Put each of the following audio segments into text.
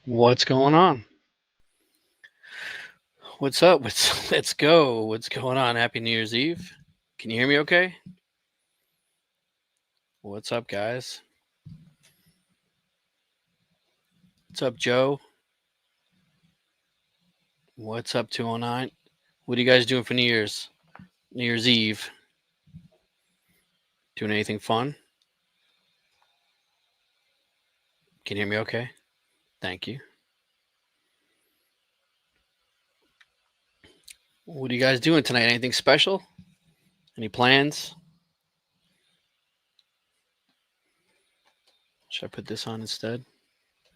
What's going on? What's up? Let's go. What's going on? Happy New Year's Eve. Can you hear me okay? What's up, guys? What's up, Joe? What's up, 209? What are you guys doing for New Year's? New Year's Eve? Doing anything fun? Can you hear me okay? Thank you. What are you guys doing tonight? Anything special? Any plans? Should I put this on instead?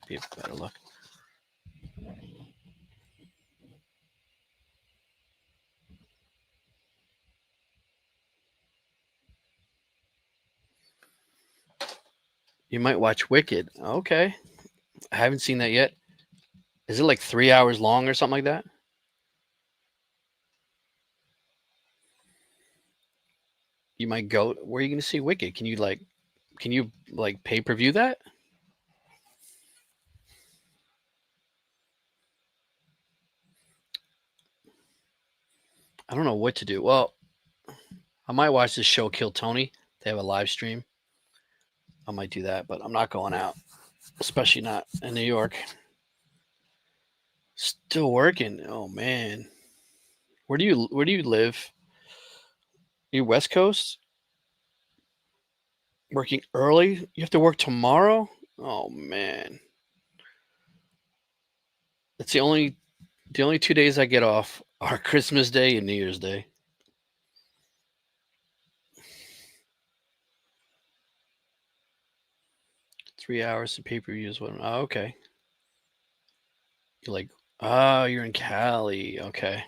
Be a better look. You might watch Wicked. Okay. I haven't seen that yet. Is it like 3 hours long or something like that? You might go. Where are you going to see Wicked? Can you pay per view that? I don't know what to do. Well, I might watch this show Kill Tony. They have a live stream. I might do that, but I'm not going out, especially not in New York. Still working. Oh man. Where do you live? You West Coast? Working early? You have to work tomorrow? Oh man. It's the only 2 days I get off are Christmas Day and New Year's Day. Three hours to pay per view is what. Oh, okay. You're like, oh, you're in Cali. Okay.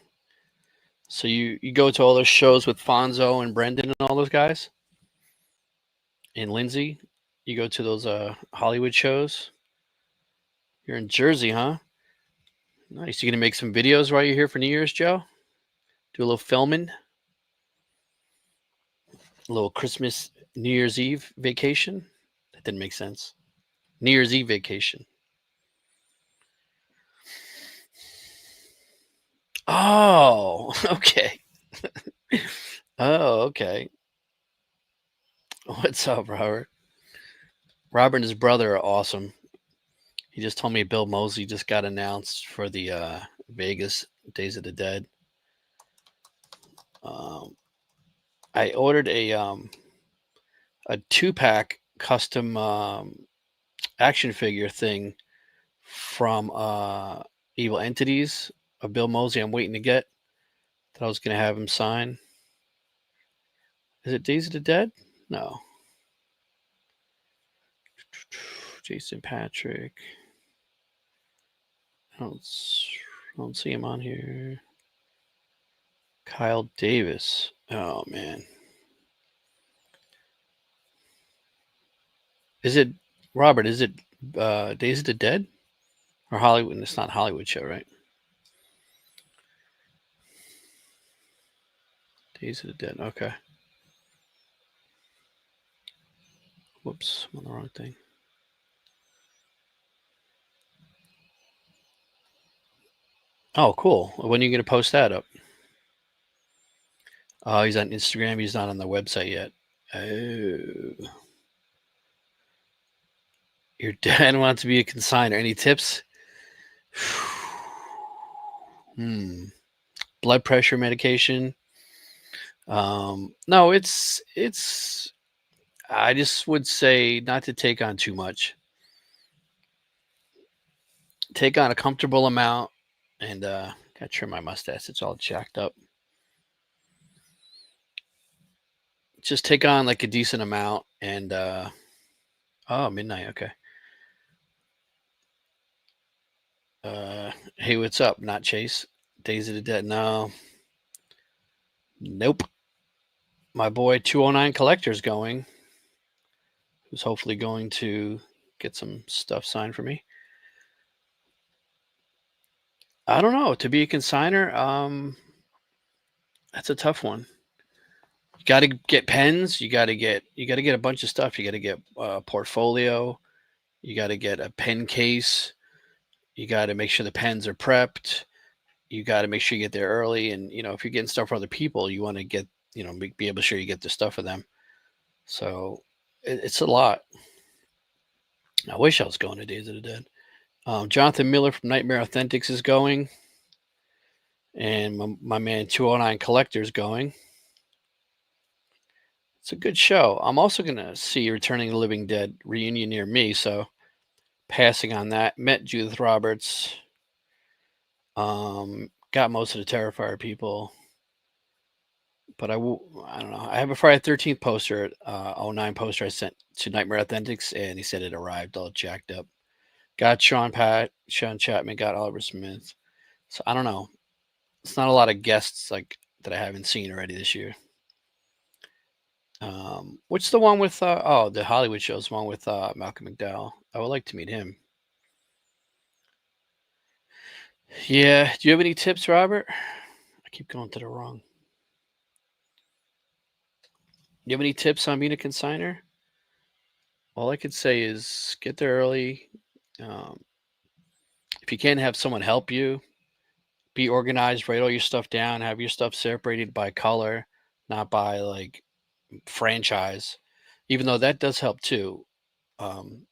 So you go to all those shows with Fonzo and Brendan and all those guys? And Lindsay? You go to those Hollywood shows? You're in Jersey, huh? Nice. You gonna make some videos while you're here for New Year's, Joe? Do a little filming? A little Christmas New Year's Eve vacation? That didn't make sense. New Year's Eve vacation. Oh, okay. Oh, okay. What's up, Robert? Robert and his brother are awesome. He just told me Bill Moseley just got announced for the Vegas Days of the Dead. I ordered a 2-pack custom action figure thing from Evil Entities of Bill Moseley. I'm waiting to get that I was going to have him sign. Is it Days of the Dead? No. Jason Patrick. I don't see him on here. Kyle Davis. Oh man. Is it Robert? Is it Days of the Dead or Hollywood? It's not Hollywood show, right? Days of the Dead. Okay. Whoops, I'm on the wrong thing. Oh, cool. When are you going to post that up? Oh, he's on Instagram. He's not on the website yet. Oh. Your dad wants to be a consigner. Any tips? Blood pressure medication. No, it's. I just would say not to take on too much. Take on a comfortable amount, and gotta trim my mustache. It's all jacked up. Just take on like a decent amount, and oh, midnight. Okay. Hey, what's up? Not Chase. Days of the Dead. No. Nope. My boy 209 Collector's going. Who's hopefully going to get some stuff signed for me. I don't know. To be a consigner, that's a tough one. got to get pens. You got to get a bunch of stuff. You got to get a portfolio. You got to get a pen case. You got to make sure the pens are prepped. You got to make sure you get there early. And if you're getting stuff for other people, you want to get be able to sure you get the stuff for them. So it's a lot. I wish I was going to Days of the Dead. Jonathan Miller from Nightmare Authentics is going, and my man 209 Collector is going. It's a good show. I'm also going to see Returning the Living Dead reunion near me, so passing on that. Met Judith Roberts. Got most of the Terrifier people, but I don't know. I have a Friday 13th poster, 09 poster I sent to Nightmare Authentics, and he said it arrived all jacked up. Got Sean Chapman, got Oliver Smith. So I don't know. It's not a lot of guests like that I haven't seen already this year. What's the one with the Hollywood show's one with Malcolm McDowell? I would like to meet him. Yeah. Do you have any tips, Robert? I keep going to the wrong. You have any tips on being a consigner? All I could say is get there early. If you can have someone help you, be organized, write all your stuff down, have your stuff separated by color, not by like franchise, even though that does help too, to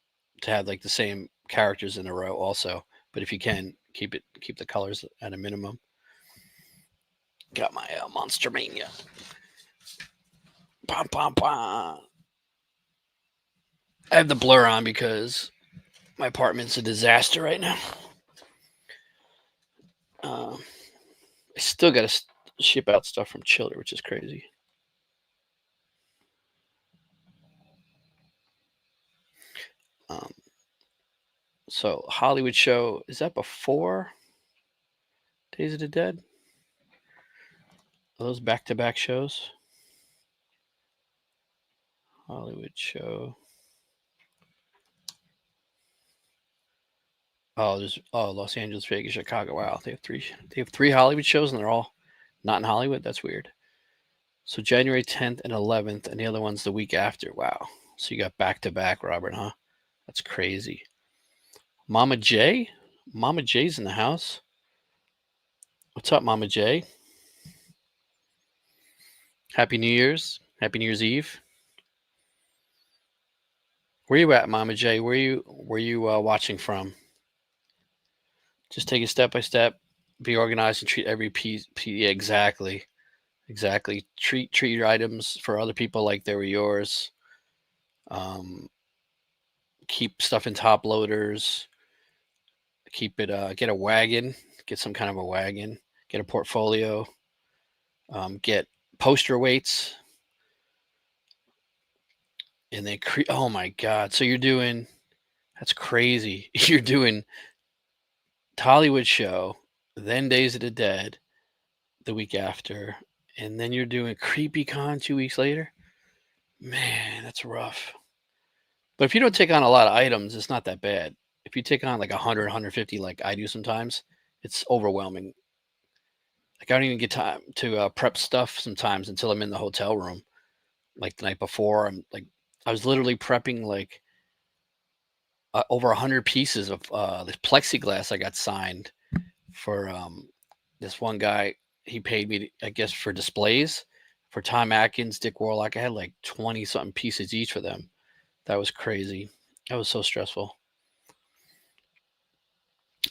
have like the same characters in a row also. But if you can, keep the colors at a minimum. Got my Monster Mania. Pom, pom, pom. I have the blur on because my apartment's a disaster right now. I still got to ship out stuff from Chiller, which is crazy. So Hollywood show, is that before Days of the Dead? Are those back-to-back shows? Hollywood show. Oh, there's Los Angeles, Vegas, Chicago. Wow, they have three Hollywood shows, and they're all not in Hollywood. That's weird. So January 10th and 11th, and the other one's the week after. Wow. So you got back to back, Robert, huh? That's crazy. Mama J? Mama J's in the house. What's up, Mama J? Happy New Year's. Happy New Year's Eve. Where you at, Mama J? Where you watching from? Just take it step by step. Be organized and treat every piece. Yeah, exactly. Treat your items for other people like they were yours. Keep stuff in top loaders. Keep it. Get a wagon. Get some kind of a wagon. Get a portfolio. Get poster weights. And they oh my god! So you're doing. That's crazy. You're doing Hollywood show, then Days of the Dead, the week after, and then you're doing Creepy Con 2 weeks later. Man, that's rough. But if you don't take on a lot of items, it's not that bad. If you take on like 100, 150, like I do sometimes, it's overwhelming. Like I don't even get time to prep stuff sometimes until I'm in the hotel room. Like the night before, I was literally prepping like over 100 pieces of this plexiglass I got signed for this one guy. He paid me, I guess, for displays for Tom Atkins, Dick Warlock. I had like 20 something pieces each for them. That was crazy. That was so stressful.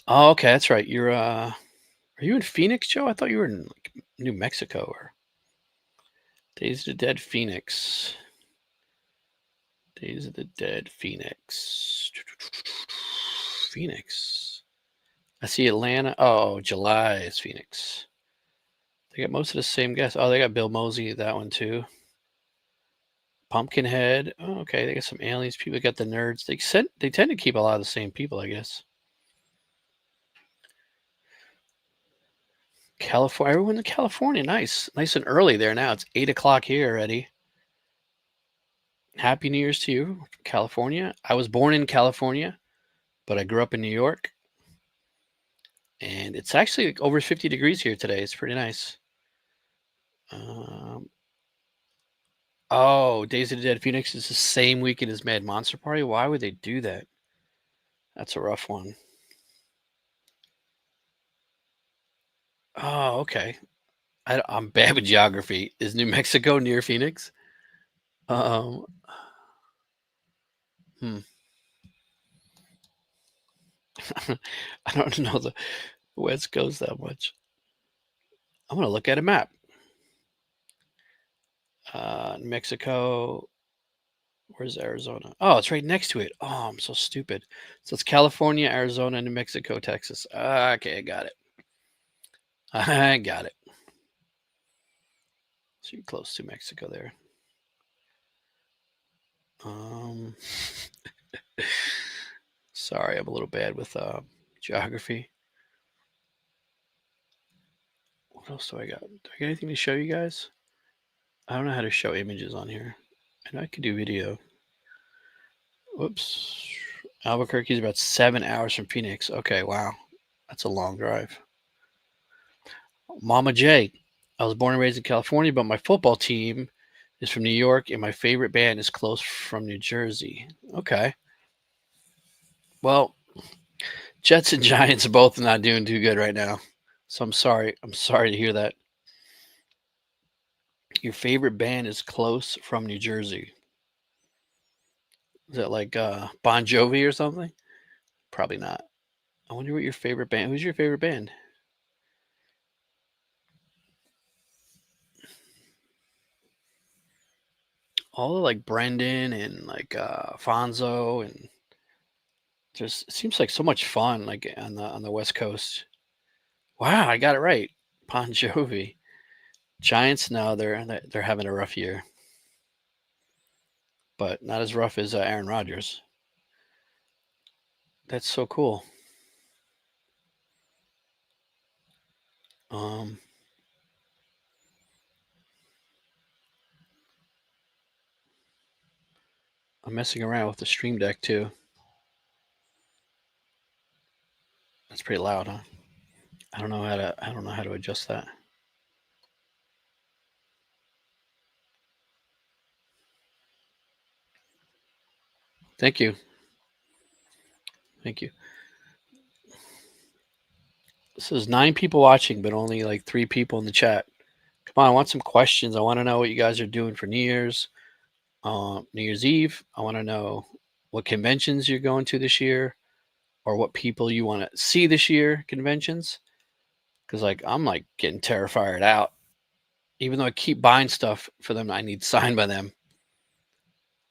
Oh, okay, that's right. Are you in Phoenix, Joe? I thought you were in like, New Mexico or Days of the Dead Phoenix. Days of the Dead Phoenix. Phoenix. I see Atlanta. Oh, July is Phoenix. They got most of the same guests. Oh, they got Bill Mosey, that one too. Pumpkinhead. Oh, okay, they got some aliens. People got the nerds. They tend to keep a lot of the same people, I guess. California. Everyone in California. Nice and early there now. It's 8:00 here already. Happy New Year's to you, California. I was born in California, but I grew up in New York. And it's actually like over 50 degrees here today. It's pretty nice. Oh, Days of the Dead Phoenix is the same weekend as Mad Monster Party. Why would they do that? That's a rough one. Oh, okay. I'm bad with geography. Is New Mexico near Phoenix? Um, hmm. I don't know the West Coast that much. I'm gonna look at a map. New Mexico. Where's Arizona? Oh, it's right next to it. Oh, I'm so stupid. So it's California, Arizona, New Mexico, Texas. Okay, I got it. I got it. So you're close to Mexico there. Um, sorry, I'm a little bad with geography. What else do I got? Do I got anything to show you guys? I don't know how to show images on here. I know I could do video. Whoops. Albuquerque is about 7 hours from Phoenix. Okay, wow. That's a long drive. Mama J. I was born and raised in California, but my football team is from New York, and my favorite band is close from New Jersey. Okay. Well, Jets and Giants are both not doing too good right now. So I'm sorry. I'm sorry to hear that. Your favorite band is close from New Jersey. Is that like Bon Jovi or something? Probably not. I wonder what your favorite band. Who's your favorite band? All of like Brendan and like Fonzo and just it seems like so much fun like on the West Coast. Wow, I got it right. Bon Jovi. Giants. No, they're having a rough year, but not as rough as Aaron Rodgers. That's so cool. Um, I'm messing around with the Stream Deck too. That's pretty loud, huh? I don't know how to adjust that. Thank you. Thank you. This is 9 people watching, but only like 3 people in the chat. Come on, I want some questions. I want to know what you guys are doing for New Year's, New Year's Eve. I want to know what conventions you're going to this year, or what people you want to see this year conventions. Because like I'm like getting terrified out. Even though I keep buying stuff for them, I need signed by them,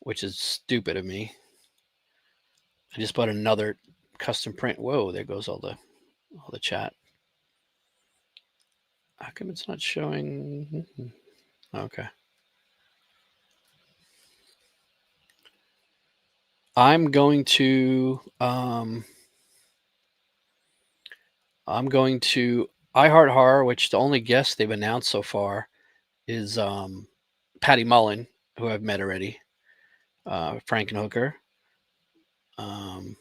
which is stupid of me. I just bought another custom print. Whoa, there goes all the chat. How come it's not showing? Okay. I'm going to I'm going to iHeart Horror, which the only guest they've announced so far is Patty Mullen, who I've met already, Frankenhooker. Um,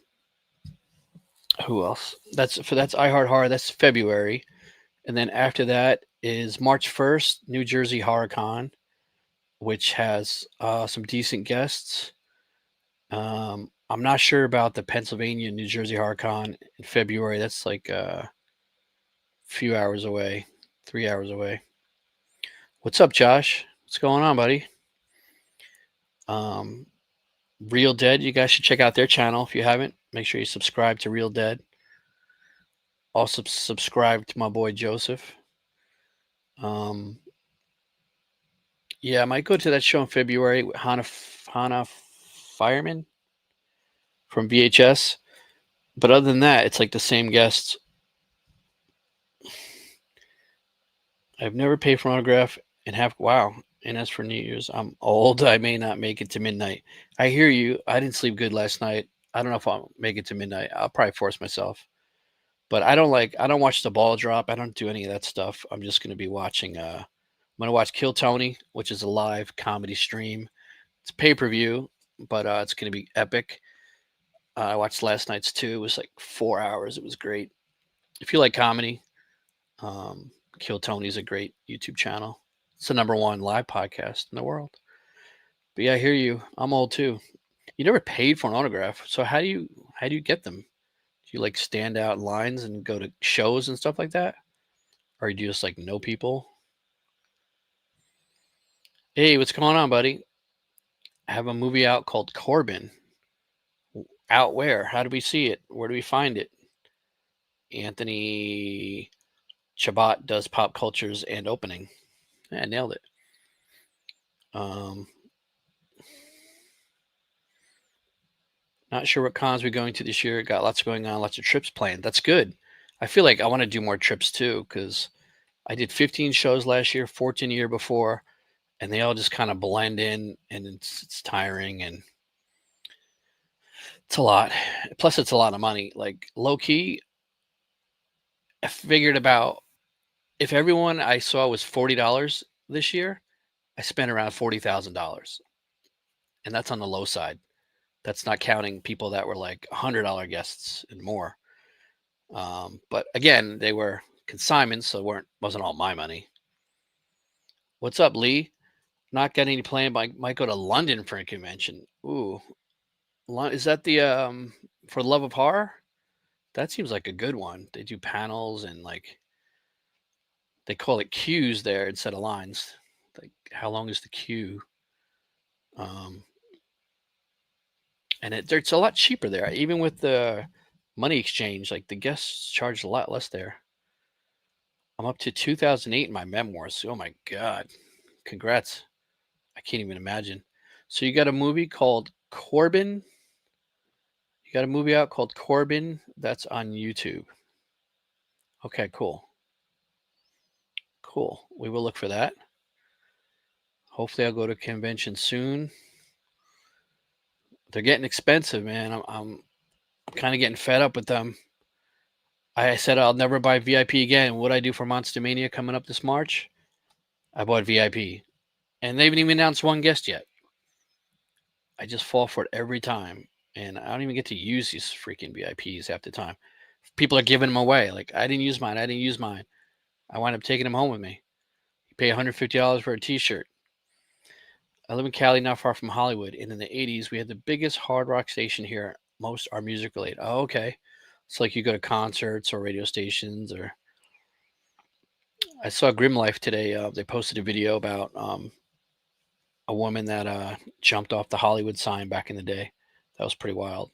who else? That's iHeart Horror. That's February, and then after that is March 1st, New Jersey Horror Con, which has some decent guests. I'm not sure about the Pennsylvania New Jersey Horror Con in February. That's like a few hours away, 3 hours away. What's up, Josh? What's going on, buddy? Um, Real Dead. You guys should check out their channel if you haven't. Make sure you subscribe to Real Dead. Also subscribe to my boy Joseph. Um, yeah, I might go to that show in February with Hannah Fireman from VHS. But other than that, it's like the same guests. I've never paid for an autograph and have wow. And as for New Year's, I'm old. I may not make it to midnight. I hear you. I didn't sleep good last night. I don't know if I'll make it to midnight. I'll probably force myself. But I don't watch the ball drop. I don't do any of that stuff. I'm just gonna be watching I'm gonna watch Kill Tony, which is a live comedy stream. It's pay-per-view, but it's gonna be epic. I watched last night's too. It was like 4 hours. It was great. If you like comedy, Kill Tony's a great YouTube channel. It's the #1 live podcast in the world. But yeah, I hear you. I'm old too. You never paid for an autograph, so how do you get them? Do you like stand out in lines and go to shows and stuff like that, or do you just like know people? Hey, what's going on, buddy? I have a movie out called Corbin. Out where? How do we see it? Where do we find it? Anthony Chabot does pop cultures and opening. Yeah, I nailed it. Um, Not sure what cons we're going to this year. Got lots going on, lots of trips planned. That's good. I feel like I want to do more trips too because I did 15 shows last year, 14 the year before, and they all just kind of blend in, and it's tiring and it's a lot. Plus, it's a lot of money. Like low key, I figured about if everyone I saw was $40 this year, I spent around $40,000, and that's on the low side. That's not counting people that were like $100 guests and more. But again, they were consignments, so wasn't all my money. What's up, Lee? Not getting any plan. Might go to London for a convention. Ooh, is that the for the love of horror? That seems like a good one. They do panels and like they call it queues there instead of lines. Like how long is the queue? Um, and it's a lot cheaper there, even with the money exchange. Like the guests charge a lot less there. I'm up to 2008 in my memoirs. Oh my god! Congrats. I can't even imagine. So you got a movie called Corbin. You got a movie out called Corbin that's on YouTube. Okay, cool. Cool. We will look for that. Hopefully, I'll go to a convention soon. They're getting expensive, man. I'm kind of getting fed up with them. I said I'll never buy VIP again. What I do for Monster Mania coming up this March? I bought VIP, and they haven't even announced one guest yet. I just fall for it every time, and I don't even get to use these freaking VIPs half the time. People are giving them away. Like I didn't use mine. I didn't use mine. I wind up taking them home with me. You pay $150 for a T-shirt. I live in Cali, not far from Hollywood, and in the '80s we had the biggest hard rock station here. Most are music related. Oh, okay. So like you go to concerts or radio stations, or I saw Grim Life today. They posted a video about a woman that jumped off the Hollywood sign back in the day. That was pretty wild.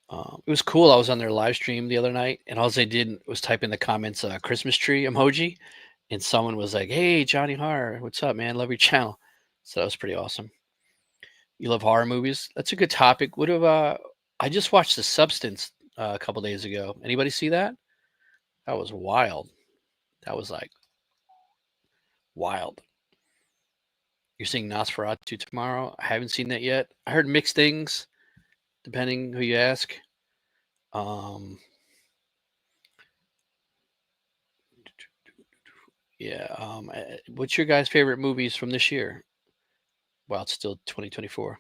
It was cool. I was on their live stream the other night, and all they did was type in the comments Christmas tree emoji, and someone was like, "Hey, Johnny Horror, what's up, man? Love your channel." So that was pretty awesome. You love horror movies? That's a good topic. What have I just watched The Substance a couple days ago. Anybody see that? That was wild. That was like wild. You're seeing Nosferatu tomorrow. I haven't seen that yet. I heard mixed things, depending who you ask. Um, yeah. What's your guys' favorite movies from this year? Well, it's still 2024.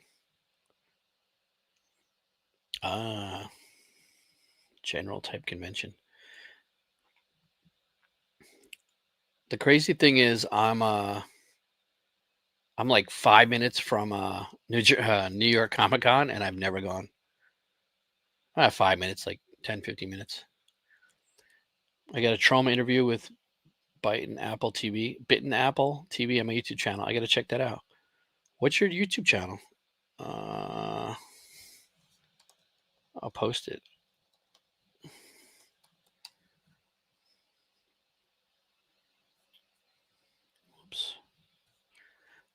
Ah, general type convention. The crazy thing is, I'm like 5 minutes from New York Comic Con, and I've never gone. 5 minutes, like 10, 15 minutes. I got a trauma interview with Bitten Apple TV on my YouTube channel. I got to check that out. What's your YouTube channel? Uh, I'll post it. Oops.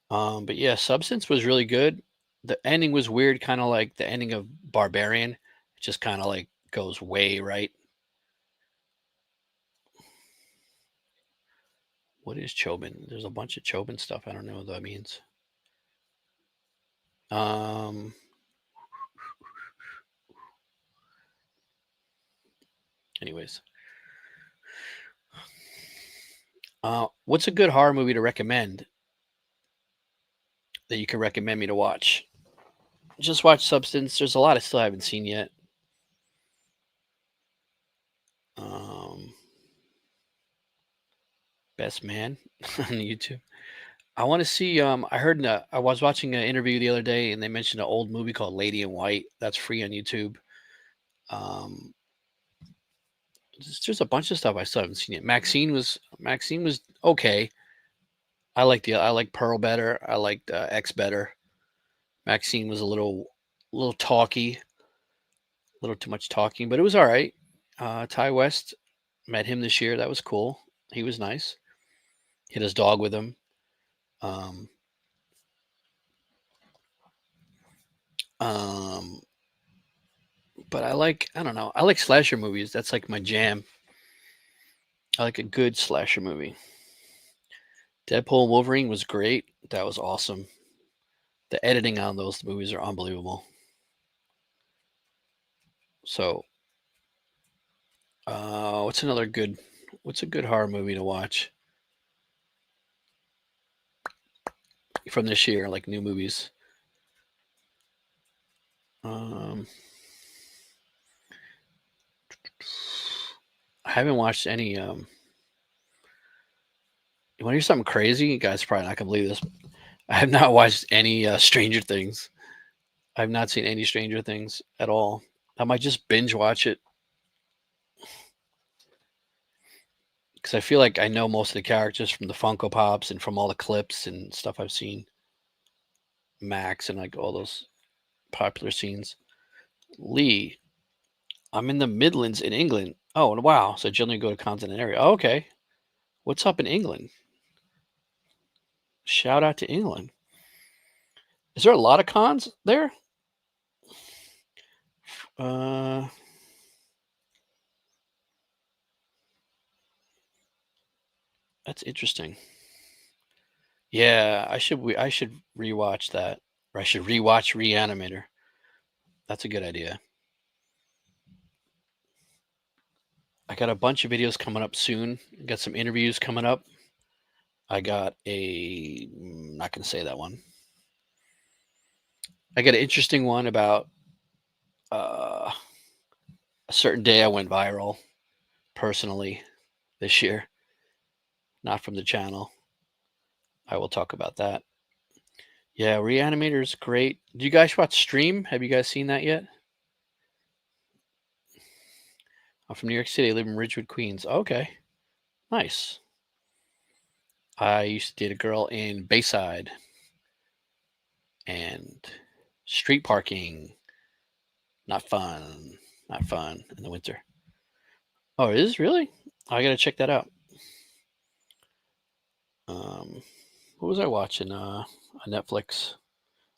But yeah, Substance was really good. The ending was weird, kind of like the ending of Barbarian. It just kind of like goes way right. What is Chobin? There's a bunch of Chobin stuff. I don't know what that means. Um, Anyways, what's a good horror movie to recommend that you can recommend me to watch? Just watch Substance. There's a lot I still haven't seen yet. Um, Best Man on YouTube. I want to see. I heard. I was watching an interview the other day, and they mentioned an old movie called Lady in White. That's free on YouTube. Um, there's a bunch of stuff I still haven't seen it. Maxine was okay. I like Pearl better. I liked X better. Maxine was a little talky, a little too much talking, but it was all right. Ty West, met him this year. That was cool. He was nice. Hit his dog with him. Um, um, but I don't know. I like slasher movies. That's like my jam. I like a good slasher movie. Deadpool and Wolverine was great. That was awesome. The editing on those movies are unbelievable. So, what's another good? What's a good horror movie to watch from this year? Like new movies. Um, I haven't watched any. You want to hear something crazy? You guys probably not gonna believe this. I have not watched any Stranger Things. I've not seen any Stranger Things at all. I might just binge watch it because I feel like I know most of the characters from the Funko Pops and from all the clips and stuff I've seen. Max and like all those popular scenes. Lee, I'm in the Midlands in England. Oh, wow. So I generally go to continent area. Oh, okay. What's up in England? Shout out to England. Is there a lot of cons there? Uh, that's interesting. Yeah, I should rewatch that. Or I should rewatch Reanimator. That's a good idea. I got a bunch of videos coming up soon. I got some interviews coming up. I got not going to say that one. I got an interesting one about uh, a certain day I went viral personally this year, not from the channel. I will talk about that. Yeah, Reanimator is great. Do you guys watch Stream? Have you guys seen that yet? I'm from New York City. I live in Ridgewood, Queens. Okay, nice. I used to date a girl in Bayside and street parking. Not fun. Not fun in the winter. Oh, it is really? I gotta check that out. What was I watching? On Netflix.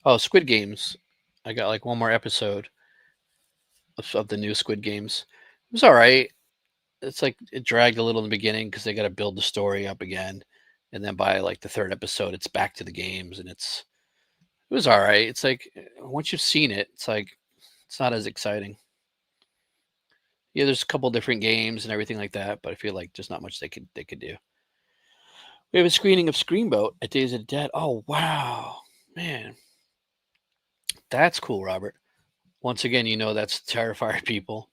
Oh, Squid Games. I got like one more episode of the new Squid Games. It was all right. It's like it dragged a little in the beginning because they got to build the story up again, and then by like the third episode, it's back to the games, and it was all right. It's like once you've seen it, it's like it's not as exciting. Yeah, there's a couple different games and everything like that, but I feel like there's not much they could do. We have a screening of Screamboat at Days of the Dead. Oh wow, man, that's cool, Robert. Once again, you know that's Terrifier people.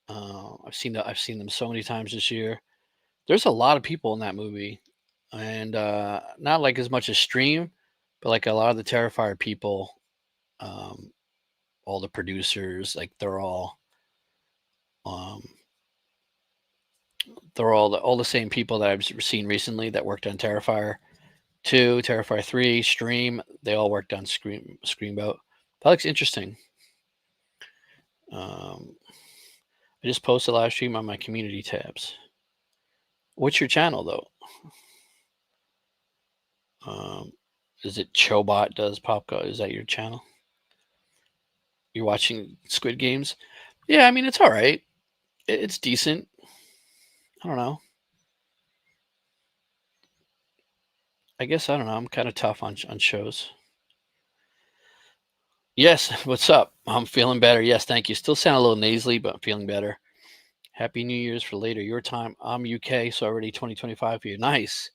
I've seen them so many times this year. There's a lot of people in that movie, and not like as much as Stream, but like a lot of the Terrifier people, um, all the producers, like um, they're all the same people that I've seen recently that worked on Terrifier 2, Terrifier 3, Stream. They all worked on Screamboat. That looks interesting. Um, I just posted a live stream on my community tabs. What's your channel though? Um, is it Chobot does Popco? Is that your channel? You're watching Squid Games? Yeah, I mean it's all right. It's decent. I don't know. I guess I don't know. I'm kind of tough on shows. Yes, what's up? I'm feeling better. Yes, thank you. Still sound a little nasally, but I'm feeling better. Happy New Year's for later. Your time. I'm UK, so already 2025 for you. Nice.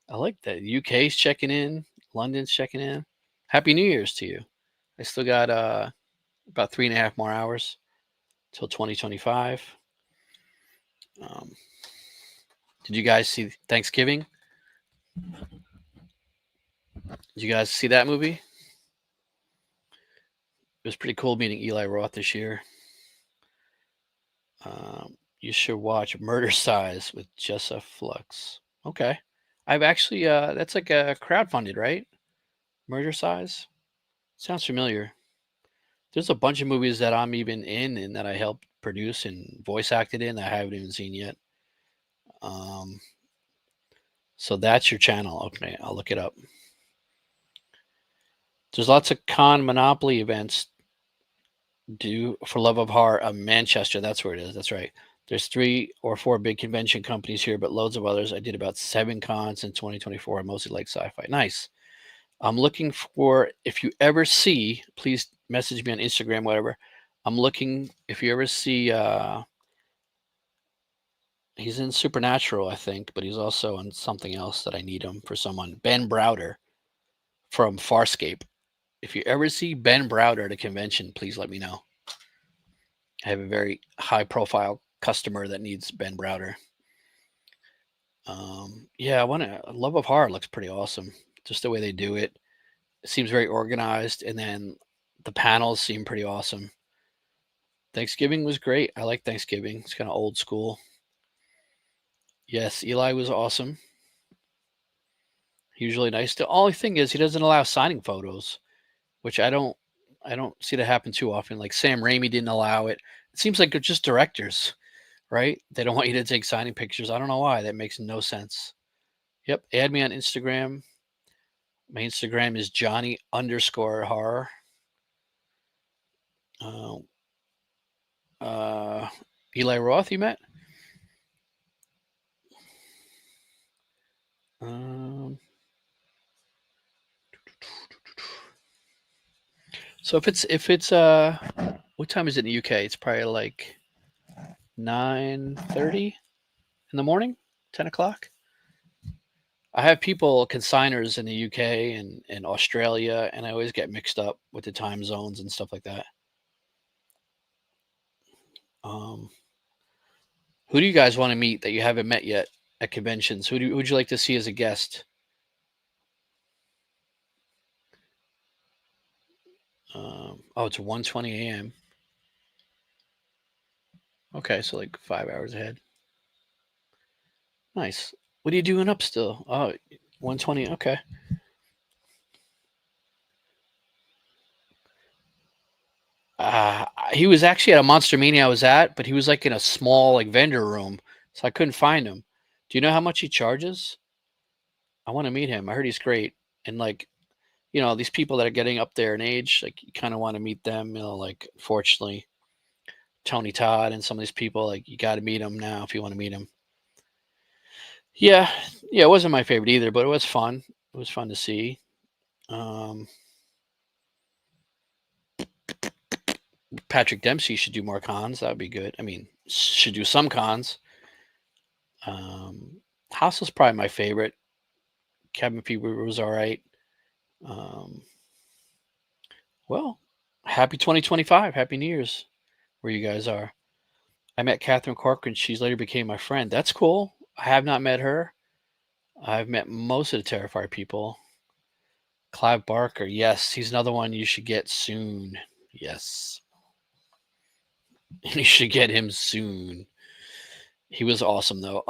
I like that. UK's checking in. London's checking in. Happy New Year's to you. I still got about 3.5 more hours till 2025. Um, did you guys see Thanksgiving? Did you guys see that movie? It was pretty cool meeting Eli Roth this year. You should watch Murder Size with Jessa Flux. Okay. I've actually, that's like a crowdfunded, right? Murder Size? Sounds familiar. There's a bunch of movies that I'm even in and that I helped produce and voice acted in that I haven't even seen yet. Um, so that's your channel. Okay, I'll look it up. There's lots of con Monopoly events due for Love of Horror, Manchester. That's where it is. That's right. There's 3 or 4 big convention companies here, but loads of others. I did about 7 cons in 2024. I mostly like sci-fi. Nice. I'm looking for, if you ever see, please message me on Instagram, whatever. I'm looking, if you ever see, he's in Supernatural, I think, but he's also in something else that I need him for someone. Ben Browder from Farscape. If you ever see Ben Browder at a convention, please let me know. I have a very high profile customer that needs Ben Browder. Yeah, I want to. Love of Horror looks pretty awesome. Just the way they do it. It seems very organized, and then the panels seem pretty awesome. Thanksgiving was great. I like Thanksgiving. It's kind of old school. Yes, Eli was awesome. He was really nice. The only thing is he doesn't allow signing photos, which I don't see that happen too often. Like Sam Raimi didn't allow it. It seems like they're just directors, right? They don't want you to take signing pictures. I don't know why. That makes no sense. Yep. Add me on Instagram. My Instagram is Johnny_horror. Uh, uh, Eli Roth, you met? Um, so if it's what time is it in the UK? It's probably like 9:30 in the morning, 10 o'clock. I have people consigners in the UK and Australia, and I always get mixed up with the time zones and stuff like that. Um, who do you guys want to meet that you haven't met yet at conventions? Who'd you like to see as a guest? Oh, it's 1:20 a.m. Okay, so like 5 hours ahead. Nice. What are you doing up still? Oh, 1:20. Okay. He was actually at a Monster Mania I was at, but he was like in a small like vendor room, so I couldn't find him. Do you know how much he charges? I want to meet him. I heard he's great, and like these people that are getting up there in age, like you kind of want to meet them. Like fortunately, Tony Todd and some of these people, like you got to meet them now if you want to meet them. Yeah, yeah, it wasn't my favorite either, but it was fun. It was fun to see. Um, Patrick Dempsey should do more cons. That would be good. I mean, should do some cons. Um, House was probably my favorite. Cabin Fever was all right. Um, well, happy 2025. Happy New Year's, where you guys are. I met Catherine Corcoran. She's later became my friend. That's cool. I have not met her. I've met most of the Terrifier people. Clive Barker. Yes, he's another one you should get soon. Yes. You should get him soon. He was awesome, though.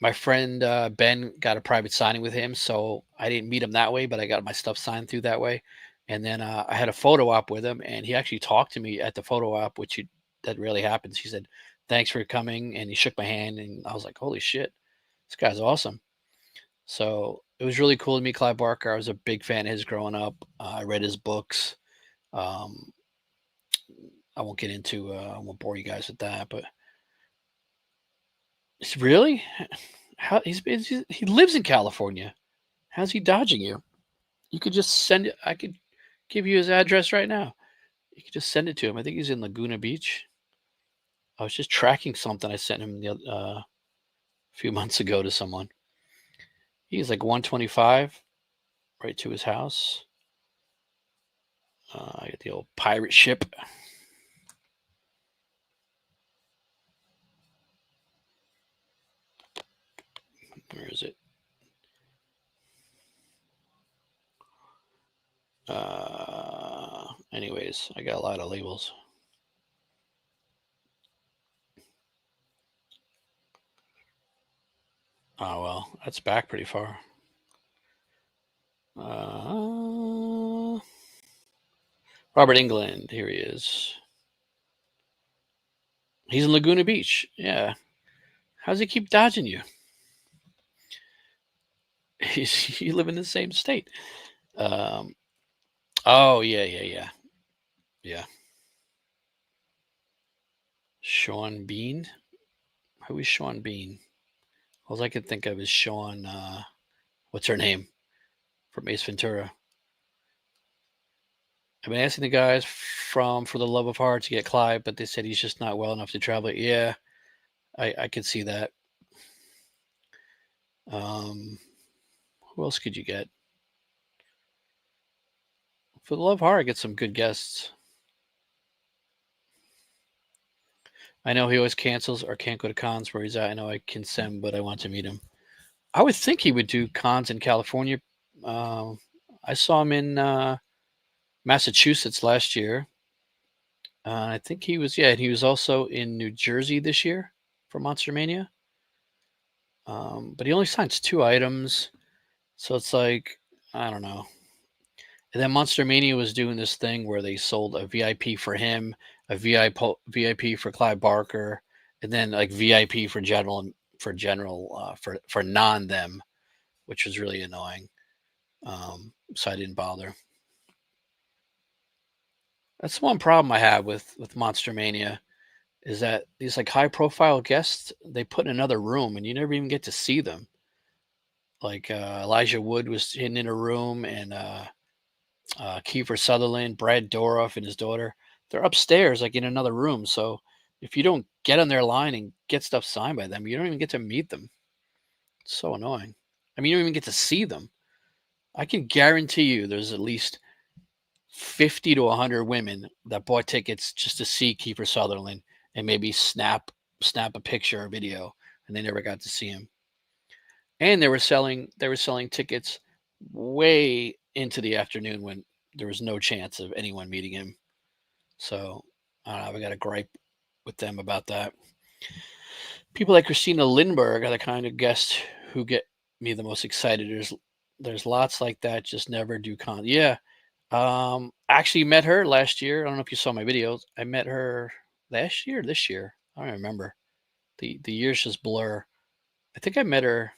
My friend Ben got a private signing with him, so I didn't meet him that way, but I got my stuff signed through that way. And then I had a photo op with him, and he actually talked to me at the photo op, that really happens. He said, "Thanks for coming," and he shook my hand, and I was like, "Holy shit, this guy's awesome!" So it was really cool to meet Clive Barker. I was a big fan of his growing up. I read his books. Um, I won't get into. I won't bore you guys with that, but it's really how he lives in California. How's he dodging you? You could just send it. I could give you his address right now. You could just send it to him. I think he's in Laguna Beach. I was just tracking something I sent him a few months ago to someone. He's like 125 right to his house. I got the old pirate ship. Where is it? Anyways, I got a lot of labels. Oh, well, that's back pretty far. Robert England, here he is. He's in Laguna Beach. Yeah. How does he keep dodging you? You live in the same state. Oh, yeah. Sean Bean? Who is Sean Bean? All I can think of is Sean, what's her name? From Ace Ventura. I've been asking the guys from For the Love of Heart to get Clive, but they said he's just not well enough to travel. Yeah, I could see that. Who else could you get? For the Love of Heart, get some good guests. I know he always cancels or can't go to cons where he's at. I know I can send, but I want to meet him. I would think he would do cons in California. I saw him in Massachusetts last year. I think he was, yeah, and he was also in New Jersey this year for Monster Mania. But he only signs 2 items. So it's like, I don't know. And then Monster Mania was doing this thing where they sold a VIP for him, a VIP for Clive Barker, and then like VIP for for non them, which was really annoying. So I didn't bother. That's one problem I have with Monster Mania is that these like high profile guests they put in another room and you never even get to see them. Like Elijah Wood was hidden in a room, and Kiefer Sutherland, Brad Dourif, and his daughter. They're upstairs, like in another room. So if you don't get on their line and get stuff signed by them, you don't even get to meet them. It's so annoying. I mean, you don't even get to see them. I can guarantee you there's at least 50 to 100 women that bought tickets just to see Kiefer Sutherland and maybe snap a picture or video, and they never got to see him. And they were selling tickets way into the afternoon when there was no chance of anyone meeting him. So I don't know. We got a gripe with them about that. People like Christina Lindbergh are the kind of guests who get me the most excited. There's lots like that. Just never do con. Yeah. Actually met her last year. I don't know if you saw my videos. I met her last year, this year. I don't remember. The years just blur. I think I met her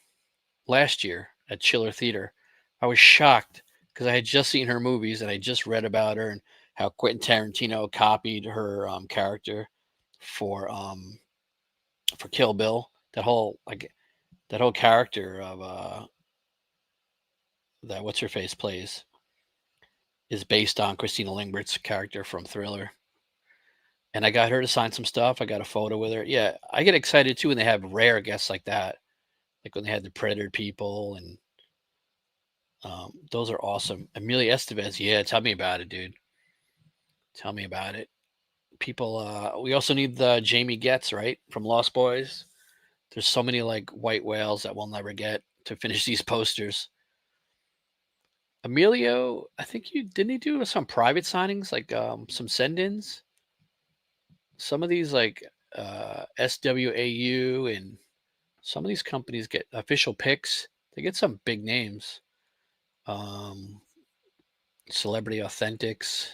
last year at Chiller Theater. I was shocked because I had just seen her movies and I just read about her and how Quentin Tarantino copied her character for Kill Bill. That whole character of that what's her face plays is based on Christina Lindbergh's character from Thriller. And I got her to sign some stuff. I got a photo with her. Yeah, I get excited too when they have rare guests like that, like when they had the Predator people, and those are awesome. Amelia Estevez, yeah, tell me about it, dude. Tell me about it. People, we also need the Jamie Getz, right, from Lost Boys. There's so many like white whales that we'll never get to finish these posters. Emilio, I think you didn't he do some private signings, like some send-ins. Some of these like SWAU and some of these companies get official picks. They get some big names. Um, Celebrity Authentics.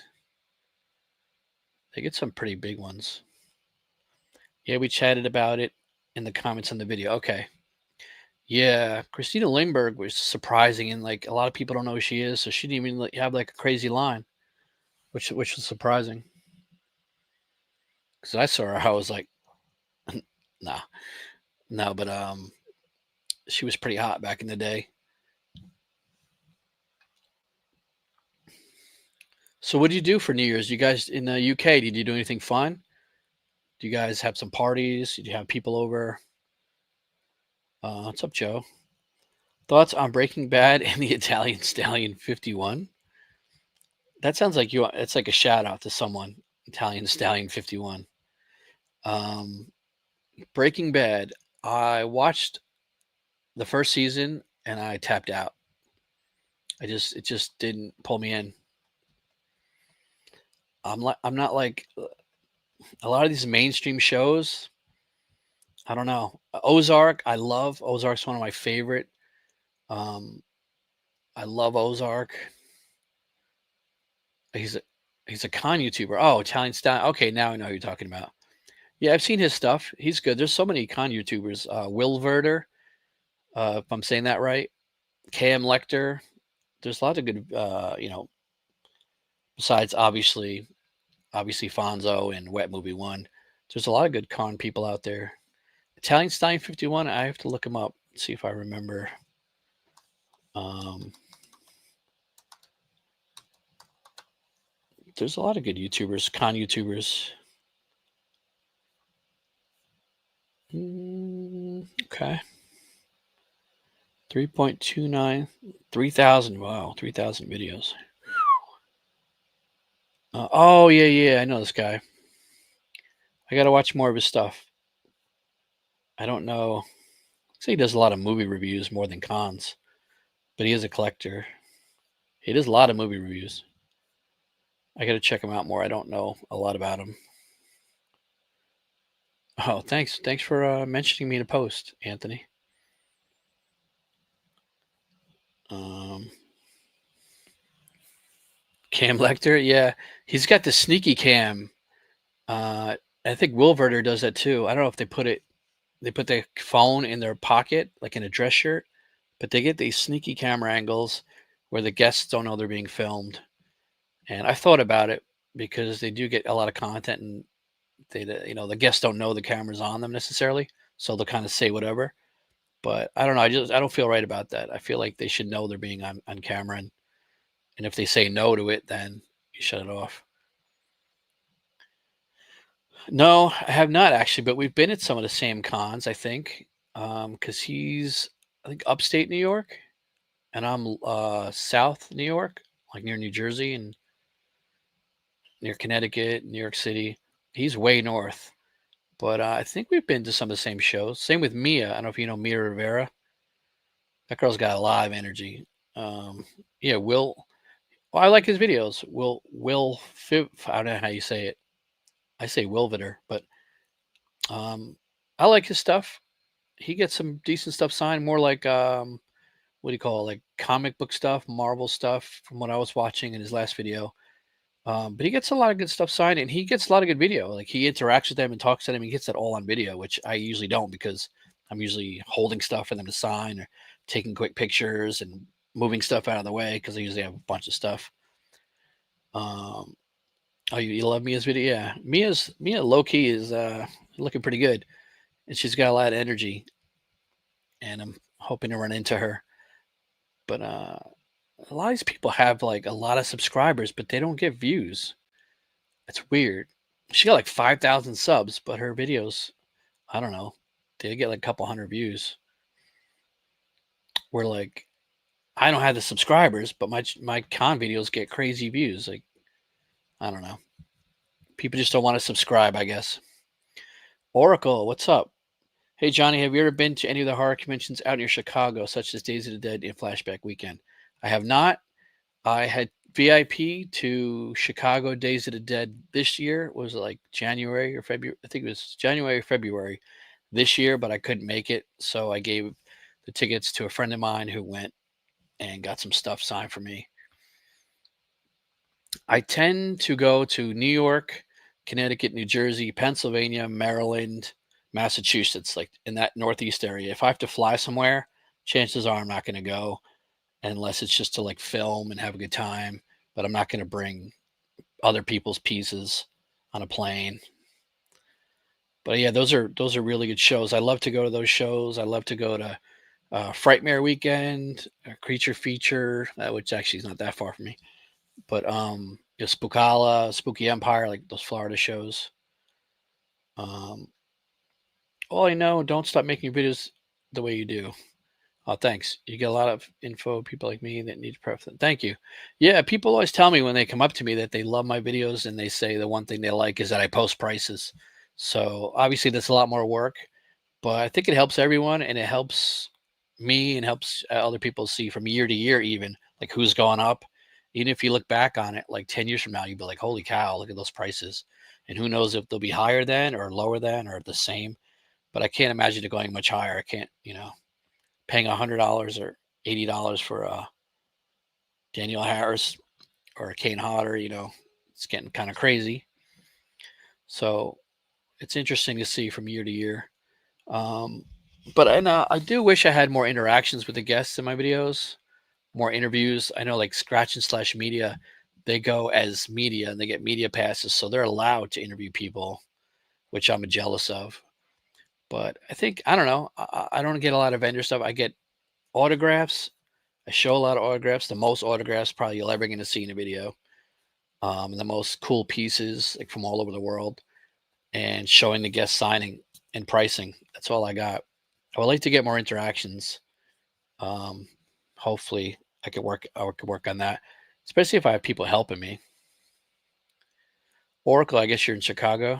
They get some pretty big ones. Yeah, we chatted about it in the comments on the video. Okay. Yeah, Christina Lindbergh was surprising, and like a lot of people don't know who she is, so she didn't even have like a crazy line, which was surprising. Because I saw her, I was like, nah, no, but she was pretty hot back in the day. So what did you do for New Year's? You guys in the UK? Did you do anything fun? Do you guys have some parties? Did you have people over? What's up, Joe? Thoughts on Breaking Bad and the Italian Stallion 51? That sounds like you. It's like a shout out to someone. Italian Stallion 51. Um, Breaking Bad. I watched the first season and I tapped out. It just didn't pull me in. I'm not like a lot of these mainstream shows. I don't know. Ozark, I love Ozark's one of my favorite. Um, I love Ozark. He's a he's a con YouTuber. Oh, Italian style. Okay, now I know who you're talking about. Yeah, I've seen his stuff. He's good. There's so many con YouTubers. Will Verder, if I'm saying that right. Cam Lecter. There's a lot of good. Besides obviously Fonzo and Wet Movie One. There's a lot of good con people out there. Italian Stein 51. I have to look him up. See if I remember. Um, there's a lot of good YouTubers, con YouTubers. Okay. 3.29, 3,000. Wow, 3,000 videos. Oh, yeah. I know this guy. I got to watch more of his stuff. I don't know. So he does a lot of movie reviews more than cons, but he is a collector. He does a lot of movie reviews. I got to check him out more. I don't know a lot about him. Oh, thanks. Thanks for mentioning me in a post, Anthony. Cam Lecter, yeah, he's got the sneaky cam. I think Will Verder does that too. I don't know if they put their phone in their pocket, like in a dress shirt, but they get these sneaky camera angles where the guests don't know they're being filmed. And I thought about it because they do get a lot of content, and the guests don't know the camera's on them necessarily, so they'll kind of say whatever. But I don't know. I don't feel right about that. I feel like they should know they're being on camera, and if they say no to it, then you shut it off. No, I have not actually, but we've been at some of the same cons, I think, because he's, I think, upstate New York, and I'm South New York, like near New Jersey and near Connecticut, New York City. He's way north, but I think we've been to some of the same shows. Same with Mia. I don't know if you know Mia Rivera. That girl's got a lot of energy. Yeah, Will. Well, I like his videos. I don't know how you say it. I say Wilviter, but I like his stuff. He gets some decent stuff signed, more like what do you call it, like comic book stuff, Marvel stuff, from what I was watching in his last video. But he gets a lot of good stuff signed, and he gets a lot of good video. Like he interacts with them and talks to them. He gets that all on video, which I usually don't because I'm usually holding stuff for them to sign or taking quick pictures and moving stuff out of the way because I usually have a bunch of stuff. Um, oh, you love Mia's video? Yeah, Mia low key is looking pretty good, and she's got a lot of energy, and I'm hoping to run into her. But a lot of these people have like a lot of subscribers, but they don't get views. It's weird. She got like 5,000 subs, but her videos, I don't know, they get like a couple hundred views. Where like I don't have the subscribers, but my con videos get crazy views. Like I don't know, people just don't want to subscribe, I guess. Oracle, what's up? Hey Johnny, have you ever been to any of the horror conventions out near Chicago, such as Days of the Dead and Flashback Weekend? I have not. I had VIP to Chicago Days of the Dead this year. Was it like January or February? I think it was January or February this year, but I couldn't make it. So I gave the tickets to a friend of mine who went and got some stuff signed for me. I tend to go to New York, Connecticut, New Jersey, Pennsylvania, Maryland, Massachusetts, like in that Northeast area. If I have to fly somewhere, chances are I'm not going to go unless it's just to like film and have a good time. But I'm not going to bring other people's pieces on a plane. But yeah, those are really good shows. I love to go to those shows. I love to go to Frightmare Weekend, Creature Feature, which actually is not that far from me. But Spookala, Spooky Empire, like those Florida shows. All I know, don't stop making videos the way you do. Oh, thanks. You get a lot of info, people like me that need to prep them. Thank you. Yeah, people always tell me when they come up to me that they love my videos, and they say the one thing they like is that I post prices. So obviously that's a lot more work, but I think it helps everyone, and it helps me and helps other people see from year to year, even like who's gone up. Even if you look back on it like 10 years from now, you'd be like, holy cow, look at those prices. And who knows if they'll be higher then or lower than or the same. But I can't imagine it going much higher. I can't, paying $100 or $80 for a Daniel Harris or a Kane Hodder, it's getting kind of crazy. So it's interesting to see from year to year. But I do wish I had more interactions with the guests in my videos, more interviews. I know like Scratch and Slash Media, they go as media and they get media passes, so they're allowed to interview people, which I'm jealous of. But I don't know. I don't get a lot of vendor stuff. I get autographs. I show a lot of autographs. The most autographs probably you'll ever going to see in a video. And the most cool pieces like from all over the world, and showing the guest signing and pricing. That's all I got. I would like to get more interactions. Hopefully I could work on that, especially if I have people helping me. Oracle, I guess you're in Chicago.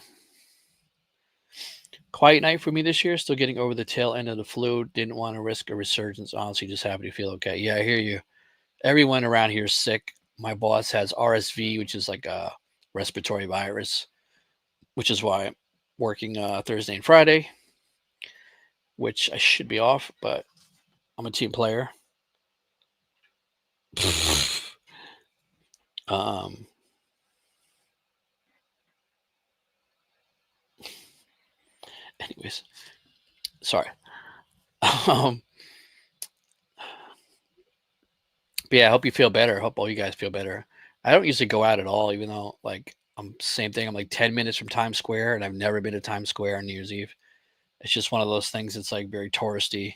Quiet night for me this year. Still getting over the tail end of the flu. Didn't want to risk a resurgence. Honestly, just happy to feel okay. Yeah, I hear you. Everyone around here is sick. My boss has RSV, which is like a respiratory virus, which is why I'm working Thursday and Friday, which I should be off, but I'm a team player. Anyways, sorry. But yeah, I hope you feel better. I hope all you guys feel better. I don't usually go out at all, even though like same thing. I'm like 10 minutes from Times Square, and I've never been to Times Square on New Year's Eve. It's just one of those things that's like very touristy.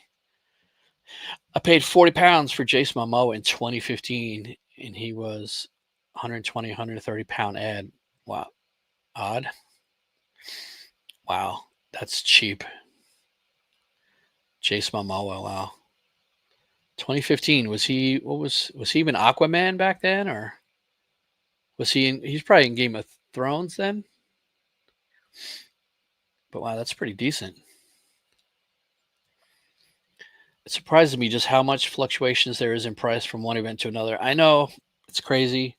I paid 40 pounds for Jason Momoa in 2015, and he was 120, 130 pound ad. Wow. Odd. Wow. That's cheap. Jason Momoa. Wow. 2015. Was he even Aquaman back then, or was he's probably in Game of Thrones then? But wow, that's pretty decent. It surprises me just how much fluctuations there is in price from one event to another. I know it's crazy.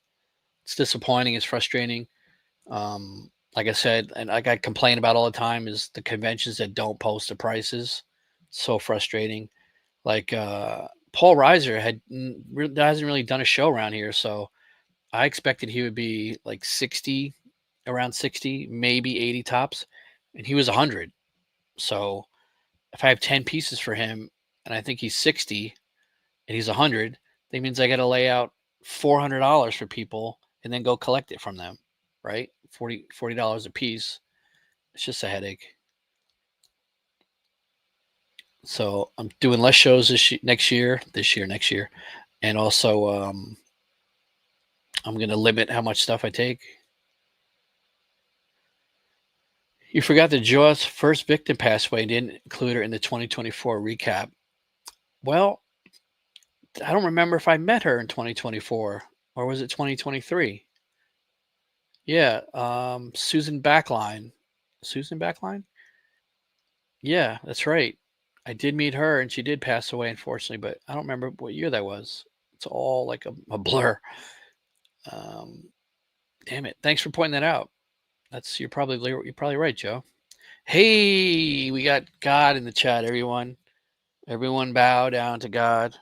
It's disappointing. It's frustrating. Like I said, and like I complain about all the time, is the conventions that don't post the prices. It's so frustrating. Like Paul Reiser hasn't really done a show around here, so I expected he would be like 60, around 60, maybe 80 tops, and he was 100. So if I have 10 pieces for him and I think he's 60 and he's 100, that means I got to lay out $400 for people and then go collect it from them, right? $40 a piece. It's just a headache. So I'm doing less shows next year, and also I'm going to limit how much stuff I take. You forgot that Joy's first victim passed away and didn't include her in the 2024 recap. Well, I don't remember if I met her in 2024 or was it 2023. Yeah, Susan Backline. Susan Backline? Yeah, that's right. I did meet her and she did pass away, unfortunately, but I don't remember what year that was. It's all like a blur. Damn it. Thanks for pointing that out. You're probably right, Joe. Hey, we got God in the chat, everyone. Everyone bow down to God.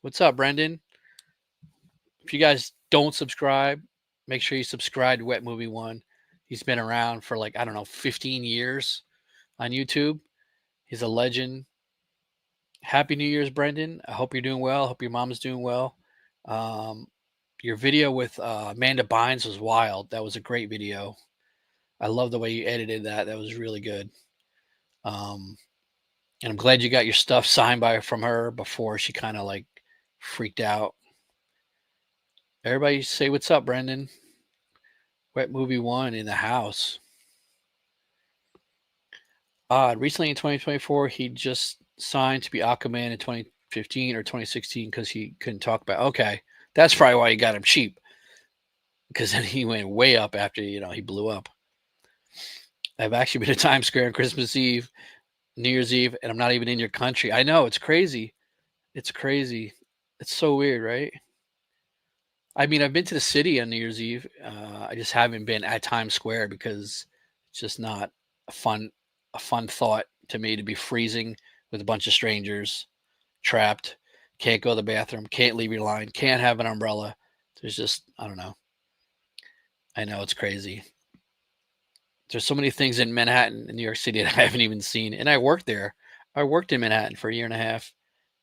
What's up, Brendan? If you guys don't subscribe, make sure you subscribe to Wet Movie One. He's been around for 15 years on YouTube. He's a legend. Happy New Year's, Brendan. I hope you're doing well. I hope your mom's doing well. Your video with Amanda Bynes was wild. That was a great video. I love the way you edited that. That was really good. And I'm glad you got your stuff signed from her before she kind of freaked out. Everybody say what's up, Brendan. Wet Movie One in the house. Recently in 2024, he just signed to be Aquaman in 2015 or 2016 because he couldn't talk about. Okay, that's probably why you got him cheap. Because then he went way up after he blew up. I've actually been to Times Square on Christmas Eve, New Year's Eve, and I'm not even in your country. I know, it's crazy. It's crazy. It's so weird, right? I mean, I've been to the city on New Year's Eve. I just haven't been at Times Square because it's just not a fun a fun thought to me to be freezing with a bunch of strangers, trapped, can't go to the bathroom, can't leave your line, can't have an umbrella. There's just I don't know. I know it's crazy. There's so many things in Manhattan in New York City that I haven't even seen, and I worked there. I worked in Manhattan for a year and a half.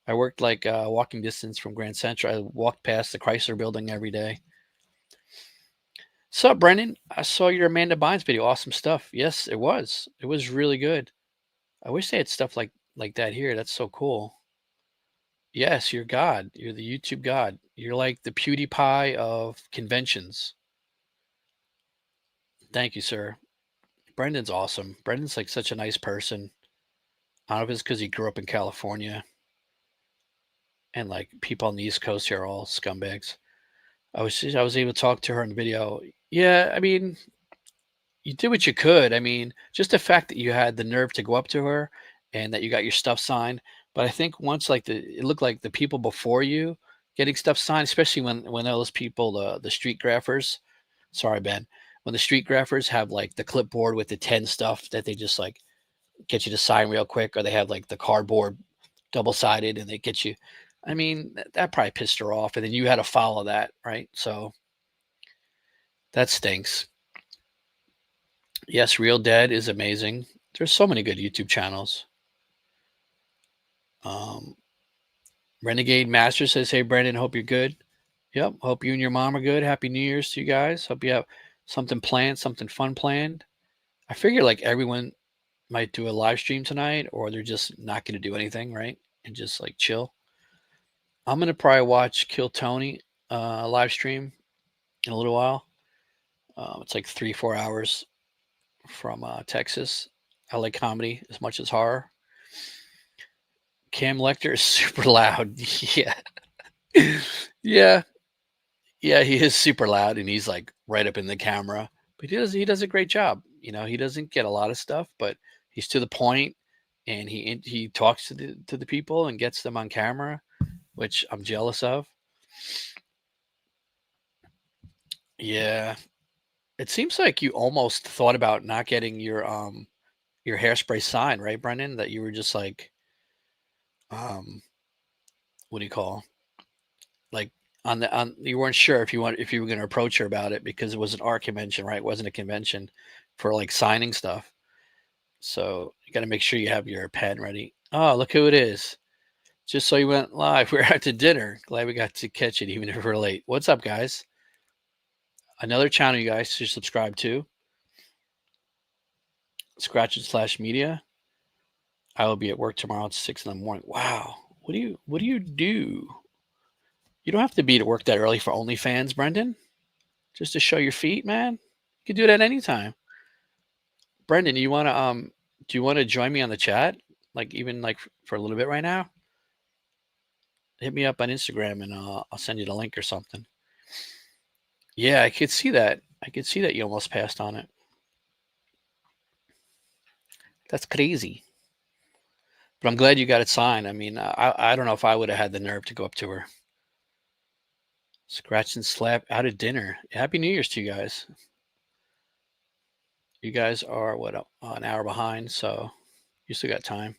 I worked like walking distance from Grand Central. I walked past the Chrysler Building every day. Sup, Brendan? I saw your Amanda Bynes video. Awesome stuff. Yes, it was. It was really good. I wish they had stuff like that here. That's so cool. Yes, you're God. You're the YouTube God. You're like the PewDiePie of conventions. Thank you, sir. Brendan's awesome. Brendan's like such a nice person. I don't know if it's because he grew up in California and like people on the East Coast here are all scumbags. I was able to talk to her in the video. Yeah, I mean, you did what you could. I mean, just the fact that you had the nerve to go up to her and that you got your stuff signed. But I think once like it looked like the people before you getting stuff signed, especially when those people, the street graphers, sorry, Ben, when the street graphers have like the clipboard with the 10 stuff that they just like get you to sign real quick, or they have like the cardboard double sided and they get you. I mean, that probably pissed her off. And then you had to follow that, right? So that stinks. Yes, Real Dead is amazing. There's so many good YouTube channels. Um, Renegade Master says, "Hey Brandon, hope you're good. Yep, hope you and your mom are good. Happy New Year's to you guys. Hope you have something planned, something fun planned. I figure like everyone might do a live stream tonight, or they're just not going to do anything, right? And just like chill. I'm gonna probably watch Kill Tony live stream in a little while. It's like 3 4 hours from Texas. I like comedy as much as horror. Cam Lecter is super loud. Yeah. Yeah. Yeah, he is super loud and he's like right up in the camera. But he does a great job. You know, he doesn't get a lot of stuff, but he's to the point and he talks to the people and gets them on camera, which I'm jealous of. Yeah. It seems like you almost thought about not getting your hairspray signed, right, Brendan? That you were just like um what do you call like on you weren't sure if you were going to approach her about it because it was an art convention, right? It wasn't a convention for like signing stuff. So you got to make sure you have your pen ready. Oh, look who it is! Just so you went live. We're out to dinner. Glad we got to catch it, even if we're late. What's up, guys? Another channel you guys should subscribe to. Scratch it slash media. I will be at work tomorrow at 6 in the morning. Wow. What do you do? You don't have to be to work that early for OnlyFans, Brendan. Just to show your feet, man. You can do that anytime. Brendan, you wanna do you want to join me on the chat? Like even like for a little bit right now? Hit me up on Instagram and I'll send you the link or something. Yeah, I could see that. I could see that you almost passed on it. That's crazy. But I'm glad you got it signed. I mean, I don't know if I would have had the nerve to go up to her. Scratch and slap out of dinner. Happy New Year's to you guys. You guys are what an hour behind, so you still got time.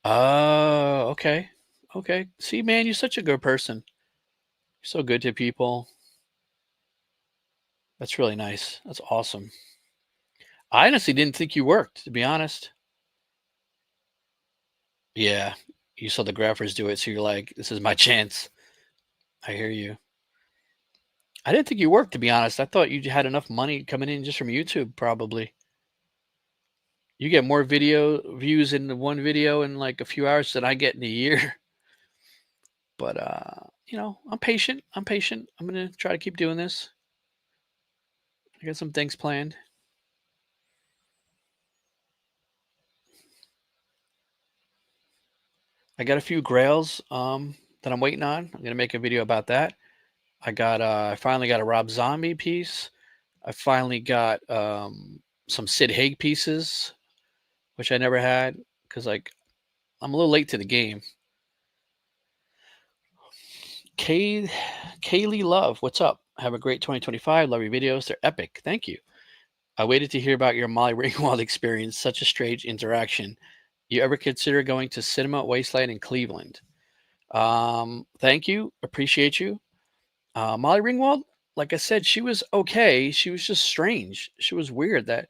Oh, okay. Okay. See, man, you're such a good person. You're so good to people. That's really nice. That's awesome. I honestly didn't think you worked, to be honest. Yeah. You saw the graphers do it, so you're like, this is my chance. I hear you. I didn't think you worked, to be honest. I thought you had enough money coming in just from YouTube, probably. You get more video views in the one video in like a few hours than I get in a year. But you know, I'm patient. I'm patient. I'm gonna try to keep doing this. I got some things planned. I got a few grails that I'm waiting on. I'm gonna make a video about that. I finally got a Rob Zombie piece. I finally got some Sid Haig pieces, which I never had because like I'm a little late to the game. Kaylee Love, what's up? Have a great 2025. Love your videos. They're epic. Thank you. I waited to hear about your Molly Ringwald experience. Such a strange interaction. You ever consider going to Cinema Wasteland in Cleveland? Thank you. Appreciate you. Molly Ringwald, like I said, she was okay. She was just strange. She was weird that,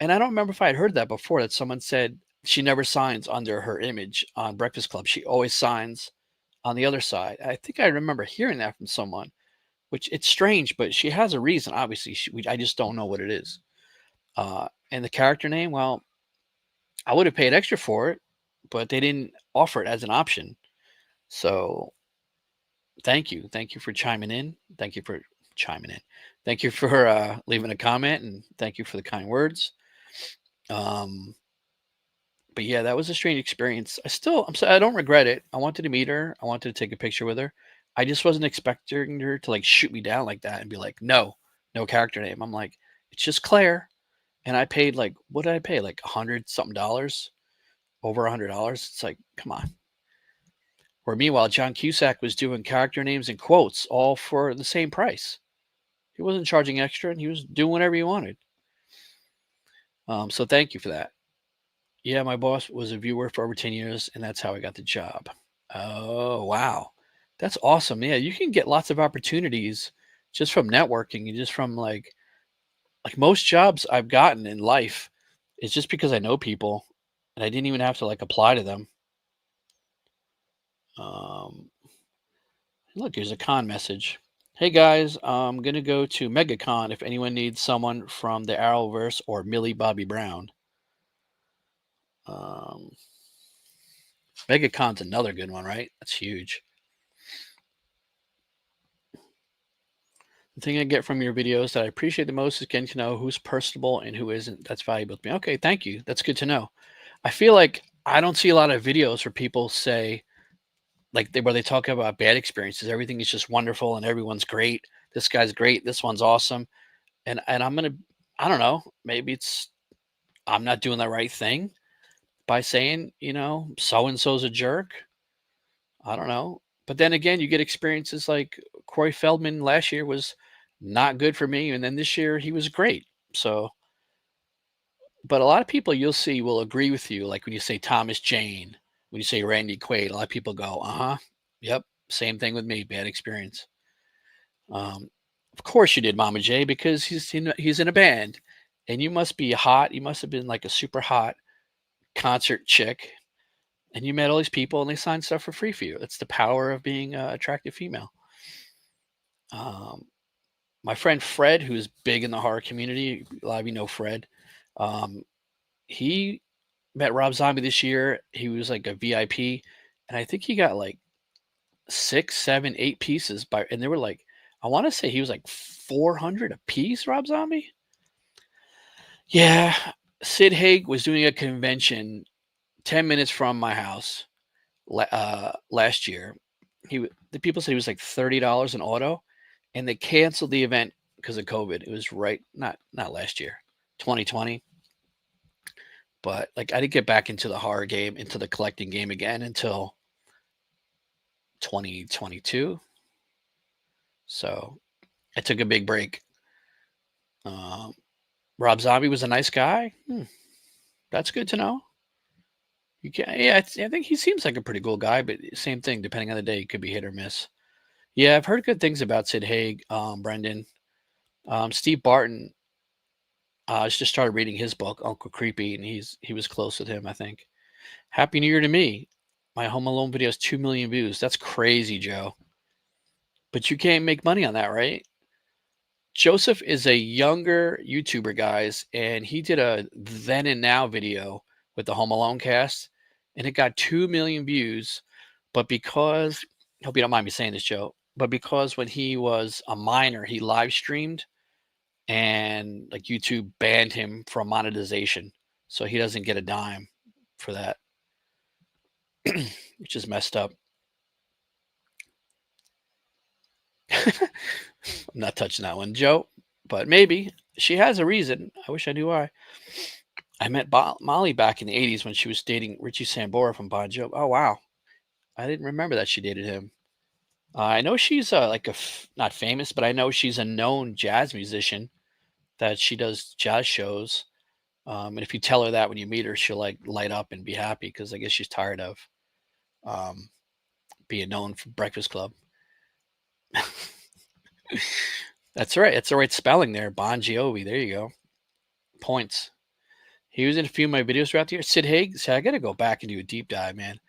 and I don't remember if I had heard that before, that someone said she never signs under her image on Breakfast Club. She always signs on the other side. I think I remember hearing that from someone, which it's strange, but she has a reason. Obviously, I just don't know what it is. And the character name, well, I would have paid extra for it, but they didn't offer it as an option. So thank you. Thank you for chiming in. Thank you for chiming in. Thank you for leaving a comment, and thank you for the kind words. But yeah, that was a strange experience. I don't regret it. I wanted to meet her. I wanted to take a picture with her. I just wasn't expecting her to like shoot me down like that and be like, no, no character name. I'm like, it's just Claire. And I paid like, what did I pay? Like $100 something, over $100. It's like, come on. Where meanwhile, John Cusack was doing character names and quotes all for the same price. He wasn't charging extra, and he was doing whatever he wanted. So thank you for that. Yeah, my boss was a viewer for over 10 years, and that's how I got the job. Oh, wow. That's awesome. Yeah, you can get lots of opportunities just from networking and just from like most jobs I've gotten in life is just because I know people and I didn't even have to like apply to them. Look, here's a con message. Hey guys, I'm gonna go to MegaCon if anyone needs someone from the Arrowverse or Millie Bobby Brown. MegaCon's another good one, right? That's huge. The thing I get from your videos that I appreciate the most is getting to know who's personable and who isn't. That's valuable to me. Okay, thank you. That's good to know. I feel like I don't see a lot of videos where people say, like, where they talk about bad experiences. Everything is just wonderful and everyone's great. This guy's great. This one's awesome. And I don't know, maybe I'm not doing the right thing by saying, so and so's a jerk. I don't know. But then again, you get experiences like Corey Feldman last year was not good for me, and then this year he was great. So, but a lot of people you'll see will agree with you. Like when you say Thomas Jane, when you say Randy Quaid, a lot of people go, yep, same thing with me, bad experience. Of course you did, Mama J, because he's in a band, and you must be hot. You must have been like a super hot concert chick, and you met all these people, and they signed stuff for free for you. That's the power of being an attractive female. My friend Fred, who's big in the horror community, a lot of you know Fred. He met Rob Zombie this year. He was like a VIP, and I think he got like 6, 7, 8 pieces and they were like, I want to say he was like 400 a piece. Rob Zombie. Yeah, Sid Haig was doing a convention 10 minutes from my house last year. The people said he was like $30 an auto, and they canceled the event because of COVID. It was not last year, 2020. But like I didn't get back into the horror game, into the collecting game again until 2022. So I took a big break. Rob Zombie was a nice guy. That's good to know. I think he seems like a pretty cool guy, but same thing, depending on the day, it could be hit or miss. Yeah, I've heard good things about Sid Haig, Brendan. Steve Barton, I just started reading his book, Uncle Creepy, and he was close with him, I think. Happy New Year to me. My Home Alone video has 2 million views. That's crazy, Joe. But you can't make money on that, right? Joseph is a younger YouTuber, guys, and he did a then and now video with the Home Alone cast, and it got 2 million views. But because, I hope you don't mind me saying this, Joe, but because when he was a minor, he live streamed, and like YouTube banned him from monetization, so he doesn't get a dime for that, which is messed up. I'm not touching that one, Joe, but maybe she has a reason. I wish I knew why. I met Molly back in the 80s when she was dating Richie Sambora from Bon Jovi. Oh, wow. I didn't remember that she dated him. I know she's like not famous, but I know she's a known jazz musician that she does jazz shows. And if you tell her that when you meet her, she'll like light up and be happy because I guess she's tired of um, being known for Breakfast Club. That's right. That's the right spelling there. Bon Jovi. There you go. Points. He was in a few of my videos throughout the year. Sid Haig. See, I got to go back and do a deep dive, man.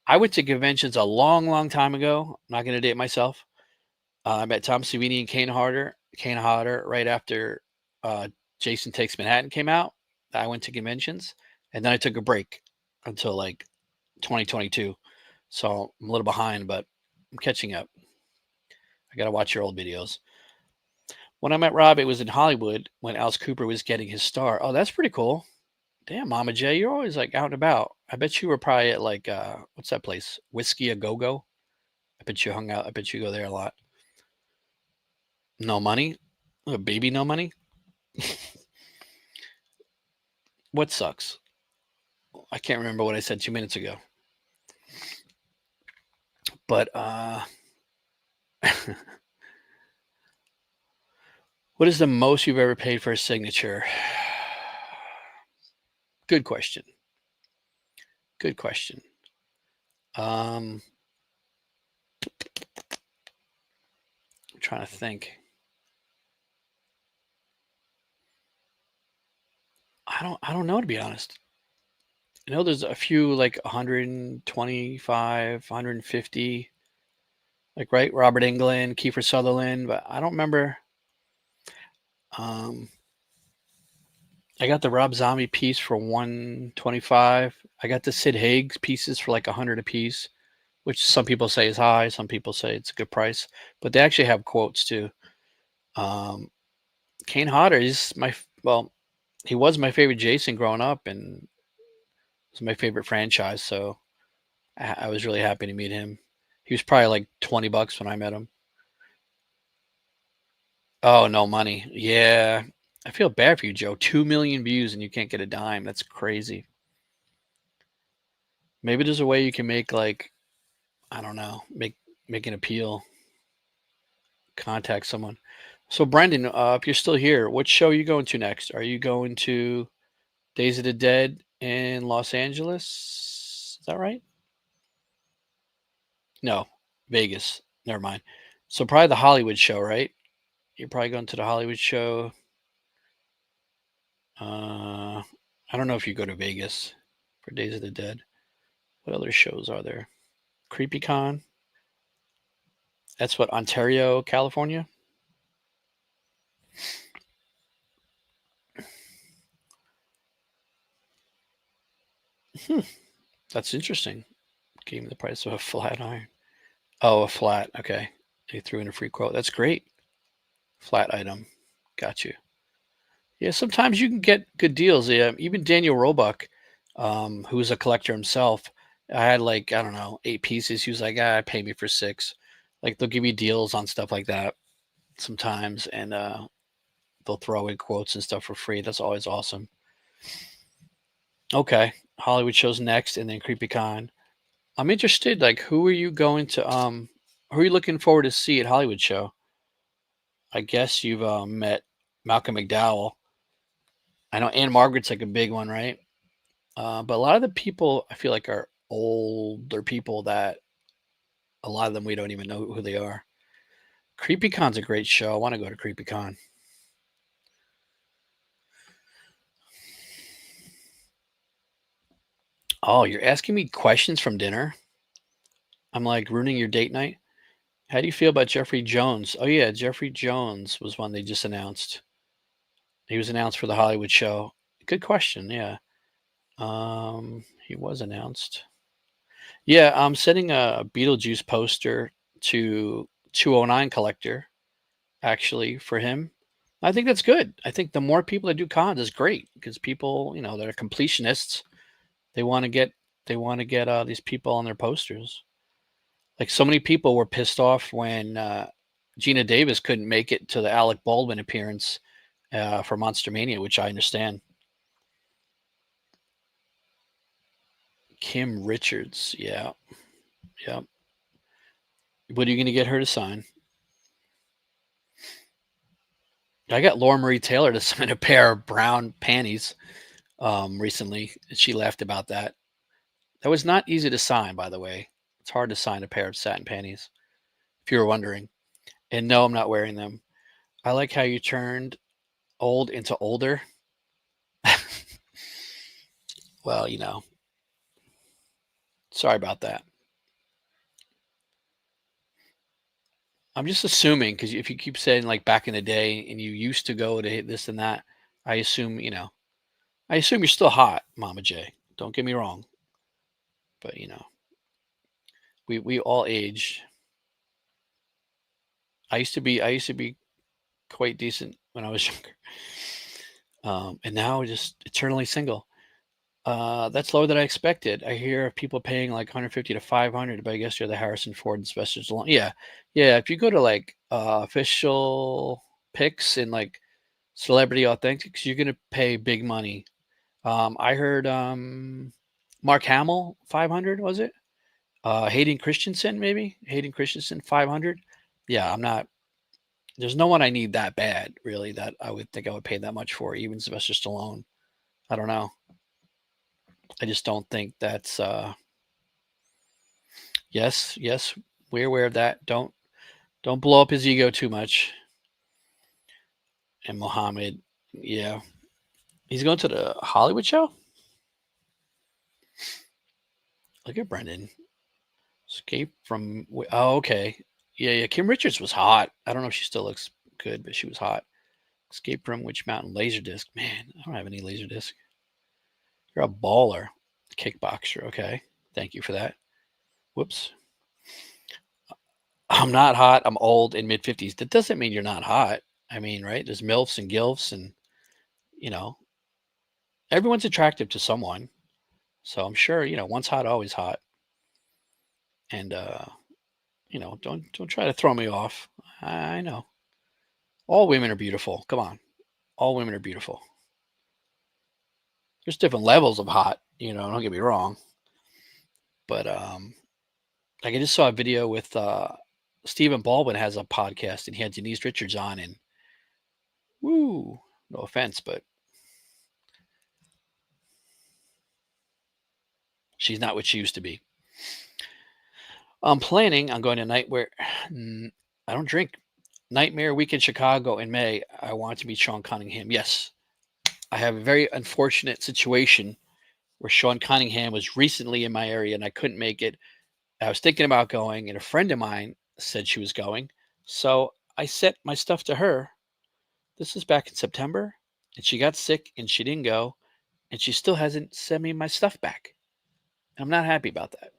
I went to conventions a long, long time ago. I'm not going to date myself. I met Tom Savini and Kane Hodder right after uh, Jason Takes Manhattan came out. I went to conventions and then I took a break until like 2022. So I'm a little behind, but I'm catching up. I got to watch your old videos. When I met Rob, it was in Hollywood when Alice Cooper was getting his star. Oh, that's pretty cool. Damn, Mama J, you're always like out and about. I bet you were probably at like what's that place? Whiskey a Go Go. I bet you hung out. I bet you go there a lot. No money? Baby, no money? What sucks? I can't remember what I said 2 minutes ago. But what is the most you've ever paid for a signature? Good question. Good question. I'm trying to think. I don't know, to be honest. I know there's a few like 125, 150, like right, Robert Englund, Kiefer Sutherland, but I don't remember. Um, I got the Rob Zombie piece for 125. I got the Sid Haig pieces for like 100 a piece, which some people say is high, some people say it's a good price, but they actually have quotes too. Um, Kane Hodder is well, he was my favorite Jason growing up, and it's my favorite franchise. So I was really happy to meet him. He was probably like $20 when I met him. Oh, no money. Yeah. I feel bad for you, Joe. 2 million views and you can't get a dime. That's crazy. Maybe there's a way you can make like, I don't know, make an appeal, contact someone. So Brendan, if you're still here, what show are you going to next? Are you going to Days of the Dead in Los Angeles? Is that right? No, Vegas. Never mind. So probably the Hollywood show, right? You're probably going to the Hollywood show. I don't know if you go to Vegas for Days of the Dead. What other shows are there? CreepyCon. That's what, Ontario, California. Hmm, that's interesting. Gave me the price of a flat iron. Oh, a flat. Okay, they threw in a free quote. That's great. Flat item. Got you. Yeah, sometimes you can get good deals. Yeah, even Daniel Roebuck, who's a collector himself, I had like, I don't know, 8 pieces. He was like, pay me for six. Like they'll give you deals on stuff like that sometimes, and they'll throw in quotes and stuff for free. That's always awesome. Okay, Hollywood shows next, and then CreepyCon. I'm interested. Like, who are you going to? Who are you looking forward to see at Hollywood show? I guess you've met Malcolm McDowell. I know Anne Margaret's like a big one, right? But a lot of the people I feel like are older people that a lot of them we don't even know who they are. CreepyCon's a great show. I want to go to CreepyCon. Oh, you're asking me questions from dinner? I'm like ruining your date night. How do you feel about Jeffrey Jones? Oh yeah, Jeffrey Jones was one they just announced. He was announced for the Hollywood show. Good question. Yeah. He was announced. Yeah, I'm sending a Beetlejuice poster to 209 Collector actually for him. I think that's good. I think the more people that do cons is great because people, that are completionists, they want to get these people on their posters. Like so many people were pissed off when Gina Davis couldn't make it to the Alec Baldwin appearance for Monster Mania, which I understand. Kim Richards, yeah, yeah. What are you going to get her to sign? I got Laura Marie Taylor to sign a pair of brown panties recently. She laughed about that. That was not easy to sign, by the way. It's hard to sign a pair of satin panties, if you were wondering. And no, I'm not wearing them. I like how you turned old into older. Well, sorry about that. I'm just assuming because if you keep saying like back in the day and you used to go to hit this and that, I assume, I assume you're still hot, Mama J. Don't get me wrong. But, we all age. I used to be quite decent when I was younger. And now just eternally single. That's lower than I expected. I hear of people paying like 150 to 500, but I guess you're the Harrison Ford and Sylvester Stallone. Yeah, yeah. If you go to like official pics and like celebrity authentics, you're gonna pay big money. I heard Mark Hamill 500 was it? Hayden Christensen maybe Hayden Christensen 500. Yeah, I'm not. There's no one I need that bad really that I would think I would pay that much for. Even Sylvester Stallone. I don't know. I just don't think that's yes, we're aware of that. Don't blow up his ego too much. And Mohammed, yeah. He's going to the Hollywood show? Look at Brendan. Escape from okay. Yeah, Kim Richards was hot. I don't know if she still looks good, but she was hot. Escape from Witch Mountain Laserdisc. Man, I don't have any Laserdisc. You're a baller. Kickboxer, okay. Thank you for that. Whoops. I'm not hot. I'm old in mid 50s. That doesn't mean you're not hot. I mean, right? There's MILFs and GILFs, and, you know, everyone's attractive to someone. So I'm sure, once hot, always hot. And, don't try to throw me off. I know. All women are beautiful. Come on. All women are beautiful. There's different levels of hot, don't get me wrong. But, like I just saw a video with Stephen Baldwin has a podcast, and he had Denise Richards on, and woo, no offense, but she's not what she used to be. I'm planning on going to Nightmare. I don't drink. Nightmare Week in Chicago in May. I want to meet Sean Cunningham. Yes, I have a very unfortunate situation where Sean Cunningham was recently in my area and I couldn't make it. I was thinking about going, and a friend of mine said she was going. So I sent my stuff to her. This was back in September, and she got sick and she didn't go, and she still hasn't sent me my stuff back. I'm not happy about that.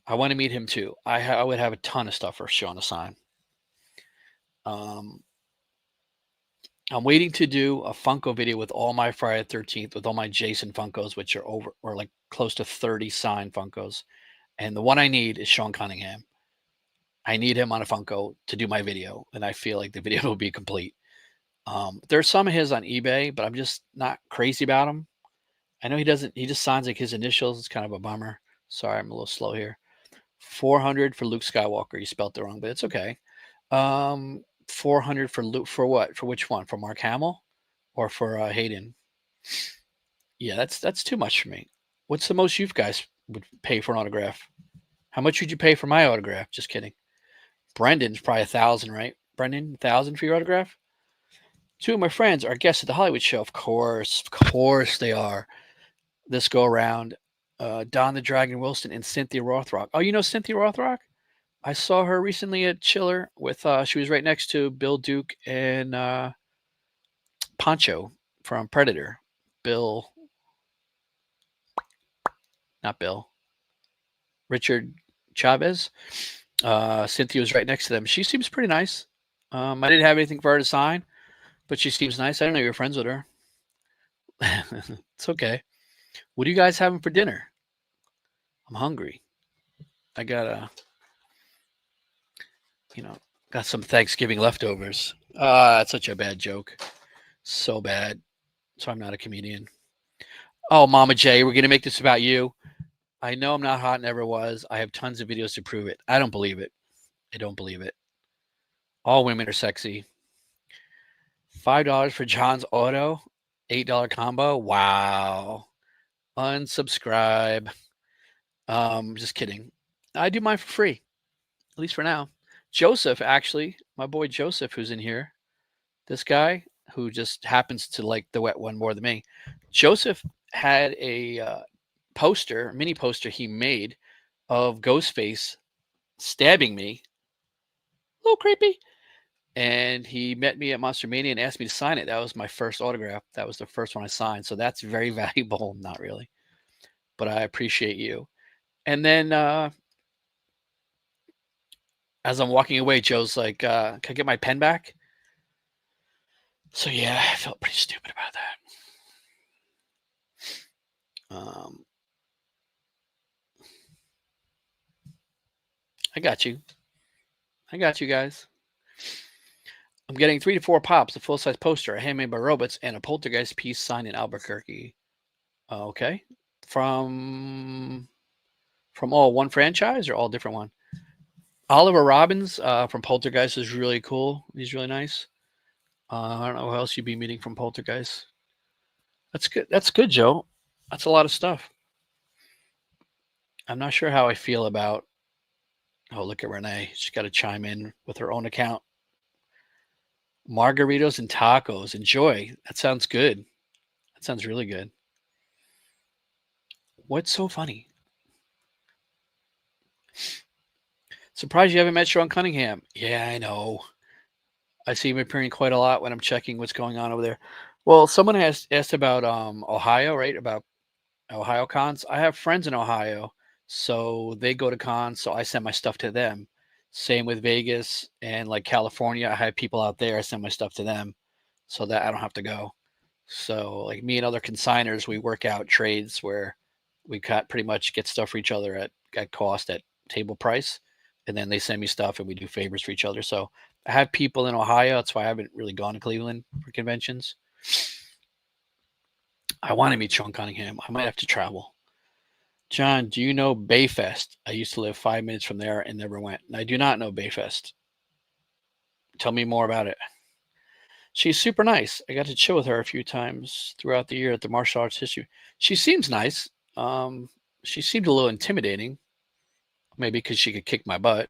I want to meet him too. I would have a ton of stuff for Sean to sign. I'm waiting to do a Funko video with all my Friday the 13th, with all my Jason Funkos, which are over or like close to 30 signed Funkos. And the one I need is Sean Cunningham. I need him on a Funko to do my video, and I feel like the video will be complete. There's some of his on eBay, but I'm just not crazy about him. I know he just signs like his initials. It's kind of a bummer. Sorry, I'm a little slow here. 400 for Luke Skywalker. You spelled it wrong, but it's okay. 400 for Luke. For what? For which one? For Mark Hamill or for Hayden? Yeah, that's too much for me. What's the most you guys would pay for an autograph? How much would you pay for my autograph? Just kidding. Brendan's probably 1,000, right? Brendan, 1,000 for your autograph? Two of my friends are guests at the Hollywood show. Of course they are. This go around. Don the Dragon Wilson and Cynthia Rothrock. Oh, you know Cynthia Rothrock? I saw her recently at Chiller with, she was right next to Bill Duke and Poncho from Predator. Not Bill. Richard Chavez. Cynthia was right next to them. She seems pretty nice. I didn't have anything for her to sign, but she seems nice. I don't know you're friends with her. It's okay. What are you guys having for dinner? I'm hungry. I got some Thanksgiving leftovers. That's such a bad joke. So bad. So I'm not a comedian. Oh, Mama J, we're going to make this about you. I know I'm not hot, never was. I have tons of videos to prove it. I don't believe it. I don't believe it. All women are sexy. $5 for John's Auto, $8 combo. Wow. Unsubscribe. Just kidding. I do mine for free, at least for now. Joseph, actually, my boy Joseph, who's in here, this guy who just happens to like the wet one more than me. Joseph had a poster, mini poster he made of Ghostface stabbing me. A little creepy. And he met me at Monster Mania and asked me to sign it. That was my first autograph. That was the first one I signed. So that's very valuable. Not really, but I appreciate you. And then as I'm walking away, Joe's like, can I get my pen back? So yeah, I felt pretty stupid about that. I got you. I got you guys. I'm getting 3 to 4 pops, a full-size poster, a handmade by robots, and a poltergeist piece signed in Albuquerque. Okay. From all one franchise or all different one? Oliver Robbins from Poltergeist is really cool. He's really nice. I don't know who else you'd be meeting from Poltergeist. That's good. That's good, Joe. That's a lot of stuff. I'm not sure how I feel about. Oh, look at Renee. She's got to chime in with her own account. Margaritas and tacos. Enjoy. That sounds good. That sounds really good. What's so funny? Surprised you haven't met Sean Cunningham. Yeah, I know. I see him appearing quite a lot when I'm checking what's going on over there. Well, someone has asked about Ohio, right? About Ohio cons. I have friends in Ohio, so they go to cons, so I send my stuff to them. Same with Vegas and like California. I have people out there. I send my stuff to them, so that I don't have to go. So like me and other consigners, we work out trades where we got pretty much get stuff for each other at cost at table price, and then they send me stuff and we do favors for each other. So I have people in Ohio. That's why I haven't really gone to Cleveland for conventions. I want to meet Sean Cunningham. I might have to travel. John, do you know Bayfest? I used to live 5 minutes from there and never went. I do not know Bayfest. Tell me more about it. She's super nice. I got to chill with her a few times throughout the year at the Martial Arts History. She seems nice. She seemed a little intimidating, maybe because she could kick my butt.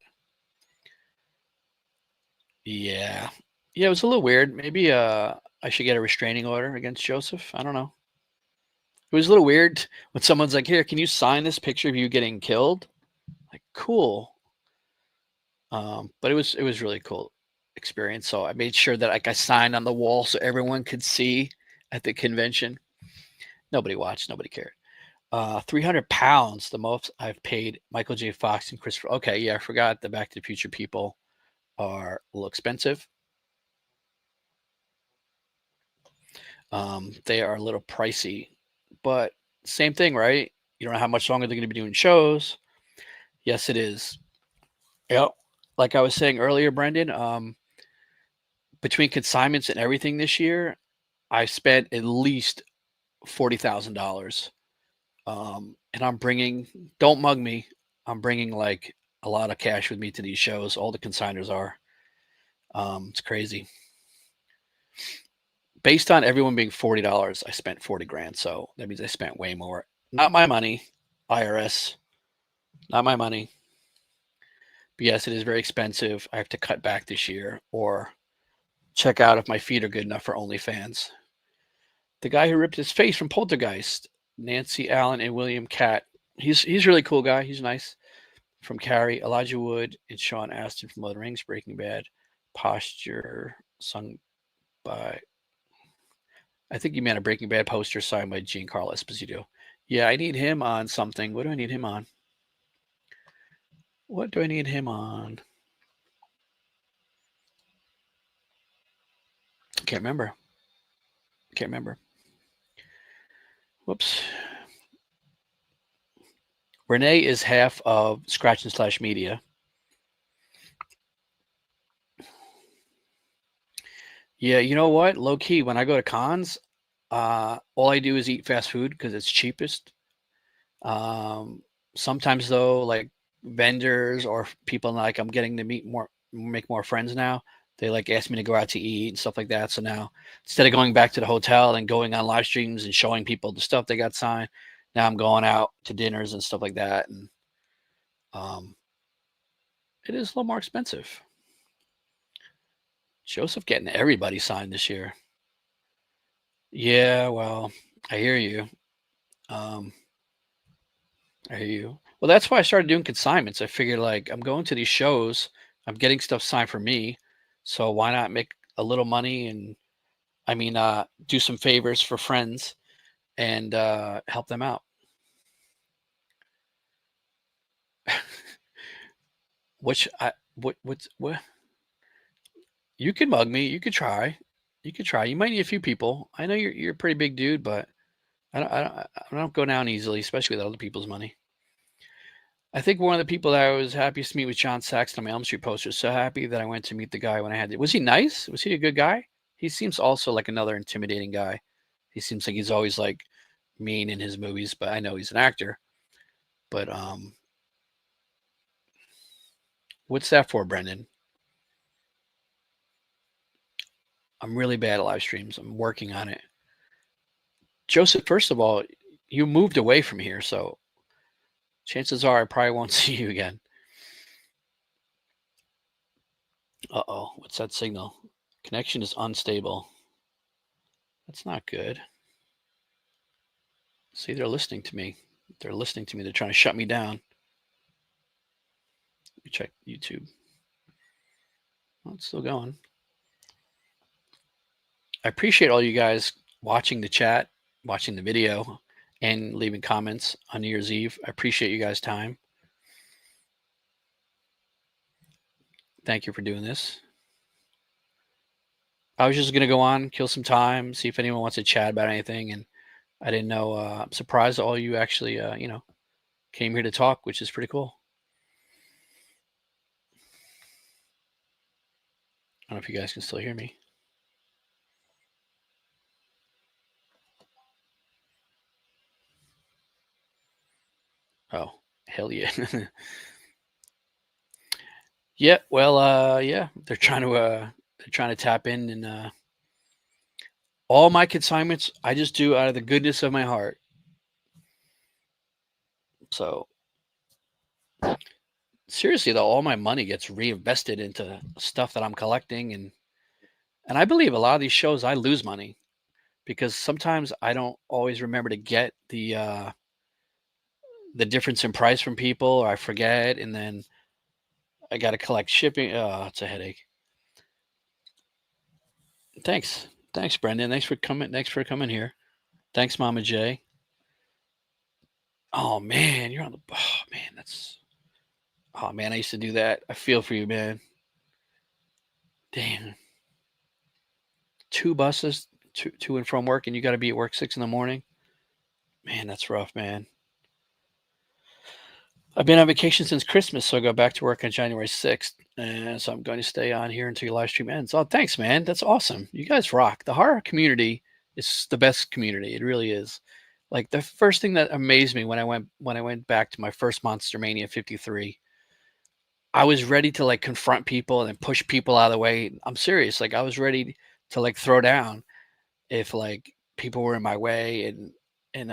Yeah. Yeah, it was a little weird. Maybe I should get a restraining order against Joseph. I don't know. It was a little weird when someone's like, "Here, can you sign this picture of you getting killed?" Like, cool. But it was really cool experience. So I made sure that like I signed on the wall so everyone could see at the convention. Nobody watched. Nobody cared. 300 pounds, the most I've paid Michael J. Fox and Christopher. Okay, yeah, I forgot the Back to the Future people are a little expensive. They are a little pricey, but same thing, right? You don't know how much longer they're going to be doing shows. Yes, it is. Yep. Like I was saying earlier, Brendan, between consignments and everything this year, I spent at least $40,000. And I'm bringing, don't mug me, I'm bringing like a lot of cash with me to these shows. All the consigners are. It's crazy. Based on everyone being $40, I spent 40 grand. So that means I spent way more. Not my money, IRS. Not my money. But yes, it is very expensive. I have to cut back this year or check out if my feet are good enough for OnlyFans. The guy who ripped his face from Poltergeist, Nancy Allen and William Catt. He's a really cool guy. He's nice. From Carrie, Elijah Wood, and Sean Astin from Lord of the Rings, Breaking Bad, Posture, sung by, I think you meant a Breaking Bad poster signed by Giancarlo Esposito. Yeah, I need him on something. What do I need him on? What do I need him on? Can't remember. Can't remember. Whoops. Renee is half of Scratch and Slash Media. Yeah, you know what? Low key, when I go to cons, all I do is eat fast food because it's cheapest. Sometimes though, like vendors or people like I'm getting to make more friends now. They like ask me to go out to eat and stuff like that. So now instead of going back to the hotel and going on live streams and showing people the stuff they got signed, now I'm going out to dinners and stuff like that. And um, it is a little more expensive. Joseph getting everybody signed this year. Yeah, well, I hear you. Um, I hear you. Well, that's why I started doing consignments. I figured like I'm going to these shows, I'm getting stuff signed for me, so why not make a little money and do some favors for friends and help them out. Which I what you could mug me. You could try. You could try. You might need a few people. I know you're a pretty big dude, but I don't go down easily, especially with other people's money. I think one of the people that I was happiest to meet was John Saxon on my Elm Street poster. So happy that I went to meet the guy when I had it. Was he nice? Was he a good guy? He seems also like another intimidating guy. He seems like he's always like mean in his movies, but I know he's an actor. But what's that for, Brendan? I'm really bad at live streams. I'm working on it. Joseph, first of all, you moved away from here, so chances are I probably won't see you again. Uh-oh, what's that signal? Connection is unstable. That's not good. See, they're listening to me. They're listening to me. They're trying to shut me down. Let me check YouTube. Well, it's still going. I appreciate all you guys watching the chat, watching the video, and leaving comments on New Year's Eve. I appreciate you guys' time. Thank you for doing this. I was just going to go on, kill some time, see if anyone wants to chat about anything. And I didn't know. I'm surprised all you actually, came here to talk, which is pretty cool. I don't know if you guys can still hear me. Oh, hell yeah. Yeah, well, yeah, they're trying to tap in and all my consignments I just do out of the goodness of my heart. So seriously though, all my money gets reinvested into stuff that I'm collecting and I believe a lot of these shows I lose money because sometimes I don't always remember to get the difference in price from people or I forget and then I got to collect shipping. Oh, it's a headache. Thanks. Thanks, Brendan. Thanks for coming. Thanks for coming here. Thanks, Mama J. Oh man, you're on the. Oh man, that's. Oh man, I used to do that. I feel for you, man. Damn. Two buses to and from work, and you got to be at work 6 in the morning. Man, that's rough, man. I've been on vacation since Christmas, so I go back to work on January 6th. And so I'm going to stay on here until your live stream ends. Oh, thanks, man. That's awesome. You guys rock. The horror community is the best community. It really is. Like the first thing that amazed me when I went back to my first Monster Mania 53, I was ready to like confront people and push people out of the way. I'm serious. Like I was ready to like throw down if like people were in my way and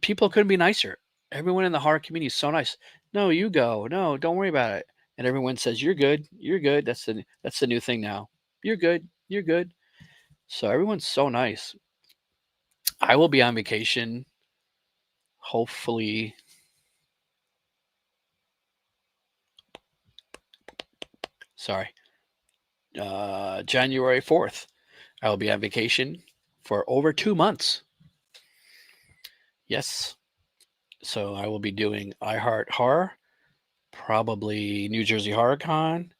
people couldn't be nicer. Everyone in the horror community is so nice. No, you go. No, don't worry about it. And everyone says you're good. You're good. That's the new thing now. You're good. You're good. So everyone's so nice. I will be on vacation. Hopefully, sorry, January 4th. I will be on vacation for over 2 months. Yes. So I will be doing iHeart Horror, probably New Jersey Horror Con,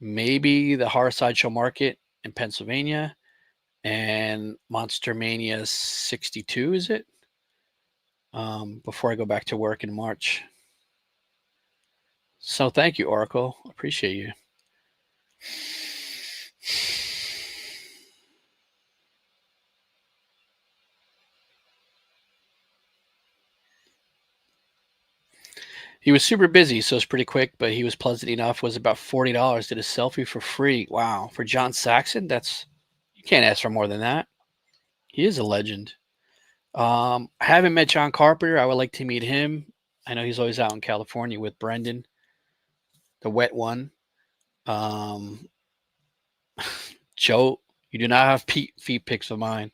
maybe the Horror Sideshow Market in Pennsylvania, and Monster Mania 62, is it? Before I go back to work in March. So thank you, Oracle. Appreciate you. He was super busy, so it's pretty quick, but he was pleasant enough. Was about $40. Did a selfie for free. Wow, for John Saxon, that's you can't ask for more than that. He is a legend. I haven't met John Carpenter. I would like to meet him. I know he's always out in California with Brendan, the wet one. Um, Joe, you do not have feet pics of mine.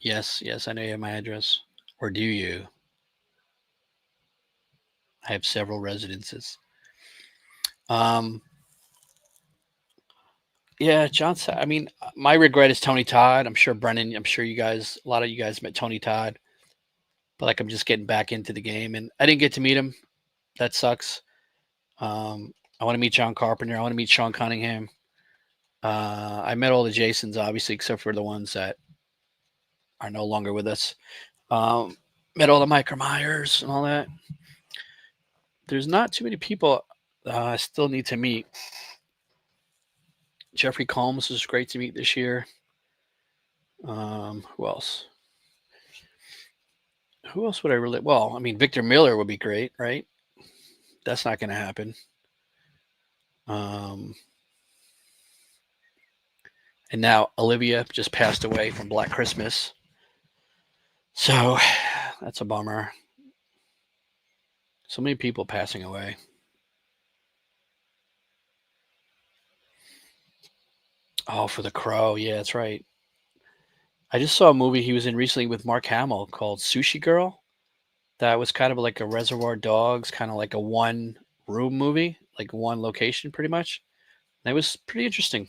Yes, yes, I know you have my address. Or do you? I have several residences. Um, yeah, John. I mean, my regret is Tony Todd. I'm sure Brennan. I'm sure you guys, a lot of you guys met Tony Todd, but like I'm just getting back into the game, and I didn't get to meet him. That sucks. I want to meet John Carpenter. I want to meet Sean Cunningham. I met all the Jasons, obviously, except for the ones that are no longer with us. Met all the Mike Myers and all that. There's not too many people I still need to meet. Jeffrey Combs was great to meet this year. Who else? Who else would I really? Well, I mean, Victor Miller would be great, right? That's not going to happen. Um, and now Olivia just passed away from Black Christmas. So that's a bummer. So many people passing away. Oh, for The Crow. Yeah, that's right. I just saw a movie he was in recently with Mark Hamill called Sushi Girl. That was kind of like a Reservoir Dogs, kind of like a one room movie, like one location pretty much. And it was pretty interesting.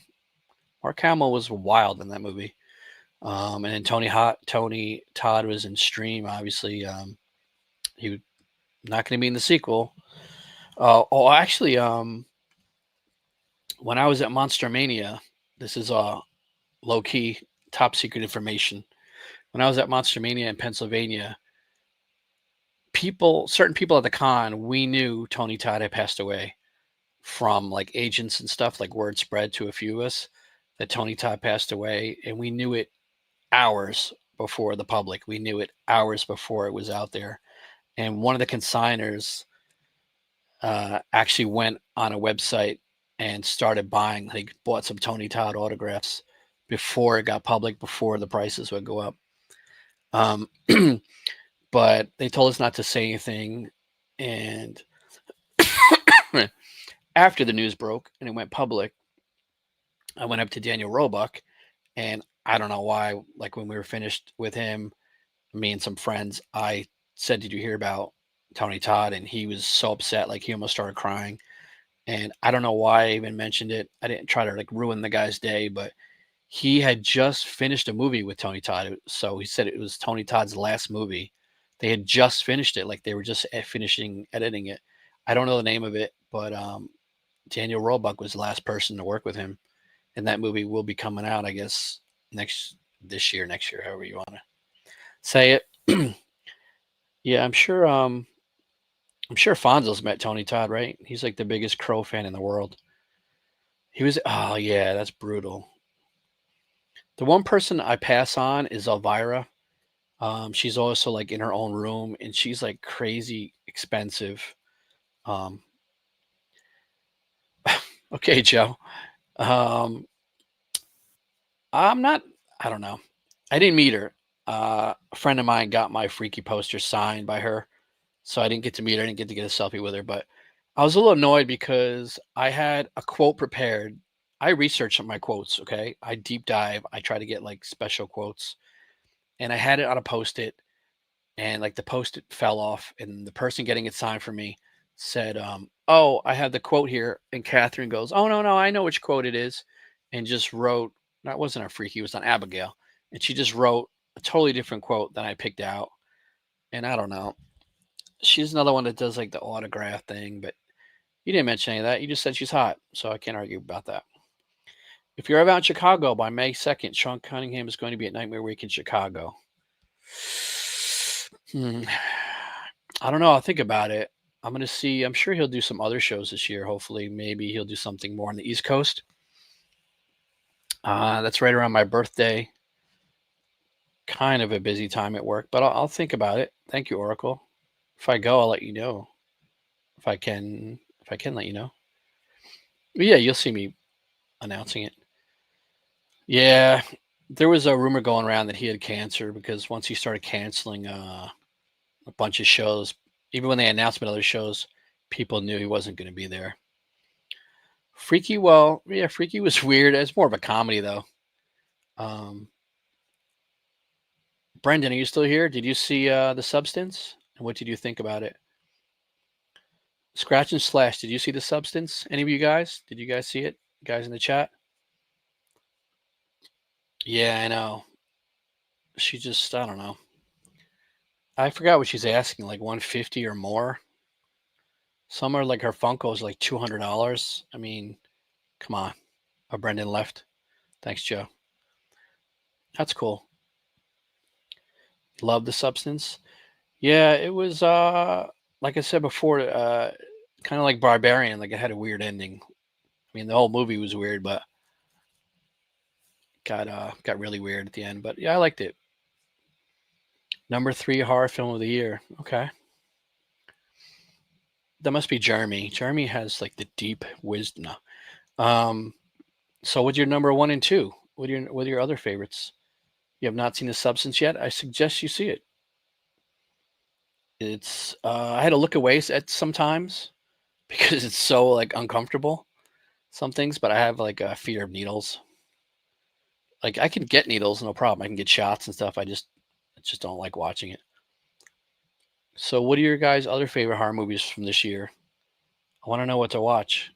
Mark Hamill was wild in that movie. And then Tony Todd was in Stream, obviously. He was not going to be in the sequel. Actually, when I was at Monster Mania, this is low key, top secret information. When I was at Monster Mania in Pennsylvania, certain people at the con, we knew Tony Todd had passed away from like agents and stuff. Like word spread to a few of us that Tony Todd passed away, and we knew it hours before the public. We knew it hours before it was out there. And one of the consigners actually went on a website and started buying, like bought some Tony Todd autographs before it got public, before the prices would go up. Um, but they told us not to say anything. And after the news broke and it went public, I went up to Daniel Roebuck, and I don't know why, like when we were finished with him, me and some friends, I said, "Did you hear about Tony Todd?" And he was so upset, like he almost started crying. And I don't know why I even mentioned it. I didn't try to like ruin the guy's day, but he had just finished a movie with Tony Todd. So he said it was Tony Todd's last movie. They had just finished it, like they were just finishing editing it. I don't know the name of it, but Daniel Roebuck was the last person to work with him, and that movie will be coming out, I guess, next year, however you want to say it. Yeah, I'm sure. I'm sure Fonzo's met Tony Todd, right? He's like the biggest Crow fan in the world. He was. Oh yeah, that's brutal. The one person I pass on is Elvira. She's also like in her own room, and she's like crazy expensive. Um, okay, Joe. Um, I'm not. I don't know. I didn't meet her. A friend of mine got my freaky poster signed by her, so I didn't get to meet her. I didn't get to get a selfie with her, but I was a little annoyed because I had a quote prepared. I researched my quotes. Okay, I deep dive. I try to get like special quotes, and I had it on a post-it, and like the post-it fell off, and the person getting it signed for me said, "Oh, I have the quote here." And Catherine goes, "Oh no, I know which quote it is," and just wrote. That wasn't a freaky. It was on Abigail, and she just wrote a totally different quote than I picked out. And I don't know. She's another one that does like the autograph thing, but you didn't mention any of that. You just said she's hot, so I can't argue about that. If you're ever out in Chicago by May 2nd, Sean Cunningham is going to be at Nightmare Week in Chicago. I don't know. I'll think about it. I'm going to see. I'm sure he'll do some other shows this year. Hopefully, maybe he'll do something more on the East Coast. That's right around my birthday. Kind of a busy time at work, but I'll think about it. Thank you, Oracle, If I go, I'll let you know. If I can let you know. But yeah, you'll see me announcing it. Yeah, there was a rumor going around that he had cancer because once he started canceling a bunch of shows, even when they announced him at other shows, people knew he wasn't going to be there. Freaky, well, yeah, Freaky was weird. It's more of a comedy though. Um, Brendan, are you still here? Did you see The Substance? And what did you think about it? Scratch and Slash, did you see The Substance? Any of you guys? Did you guys see it? Guys in the chat? Yeah, I know. She just, I don't know. I forgot what she's asking, like 150 or more. Some are like her Funko's like $200. I mean, come on. Oh, Brendan left. Thanks, Joe. That's cool. Love The Substance. Yeah, it was like I said before, kind of like Barbarian. Like it had a weird ending. I mean, the whole movie was weird, but got really weird at the end. But yeah, I liked it. Number 3 horror film of the year. Okay, that must be Jeremy. Jeremy has like the deep wisdom. No. So what's your number 1 and 2? What are your other favorites? You have not seen The Substance yet? I suggest you see it. It's I had to look away at sometimes because it's so like uncomfortable. Some things, but I have like a fear of needles. Like I can get needles, no problem. I can get shots and stuff. I just don't like watching it. So, what are your guys' other favorite horror movies from this year? I want to know what to watch.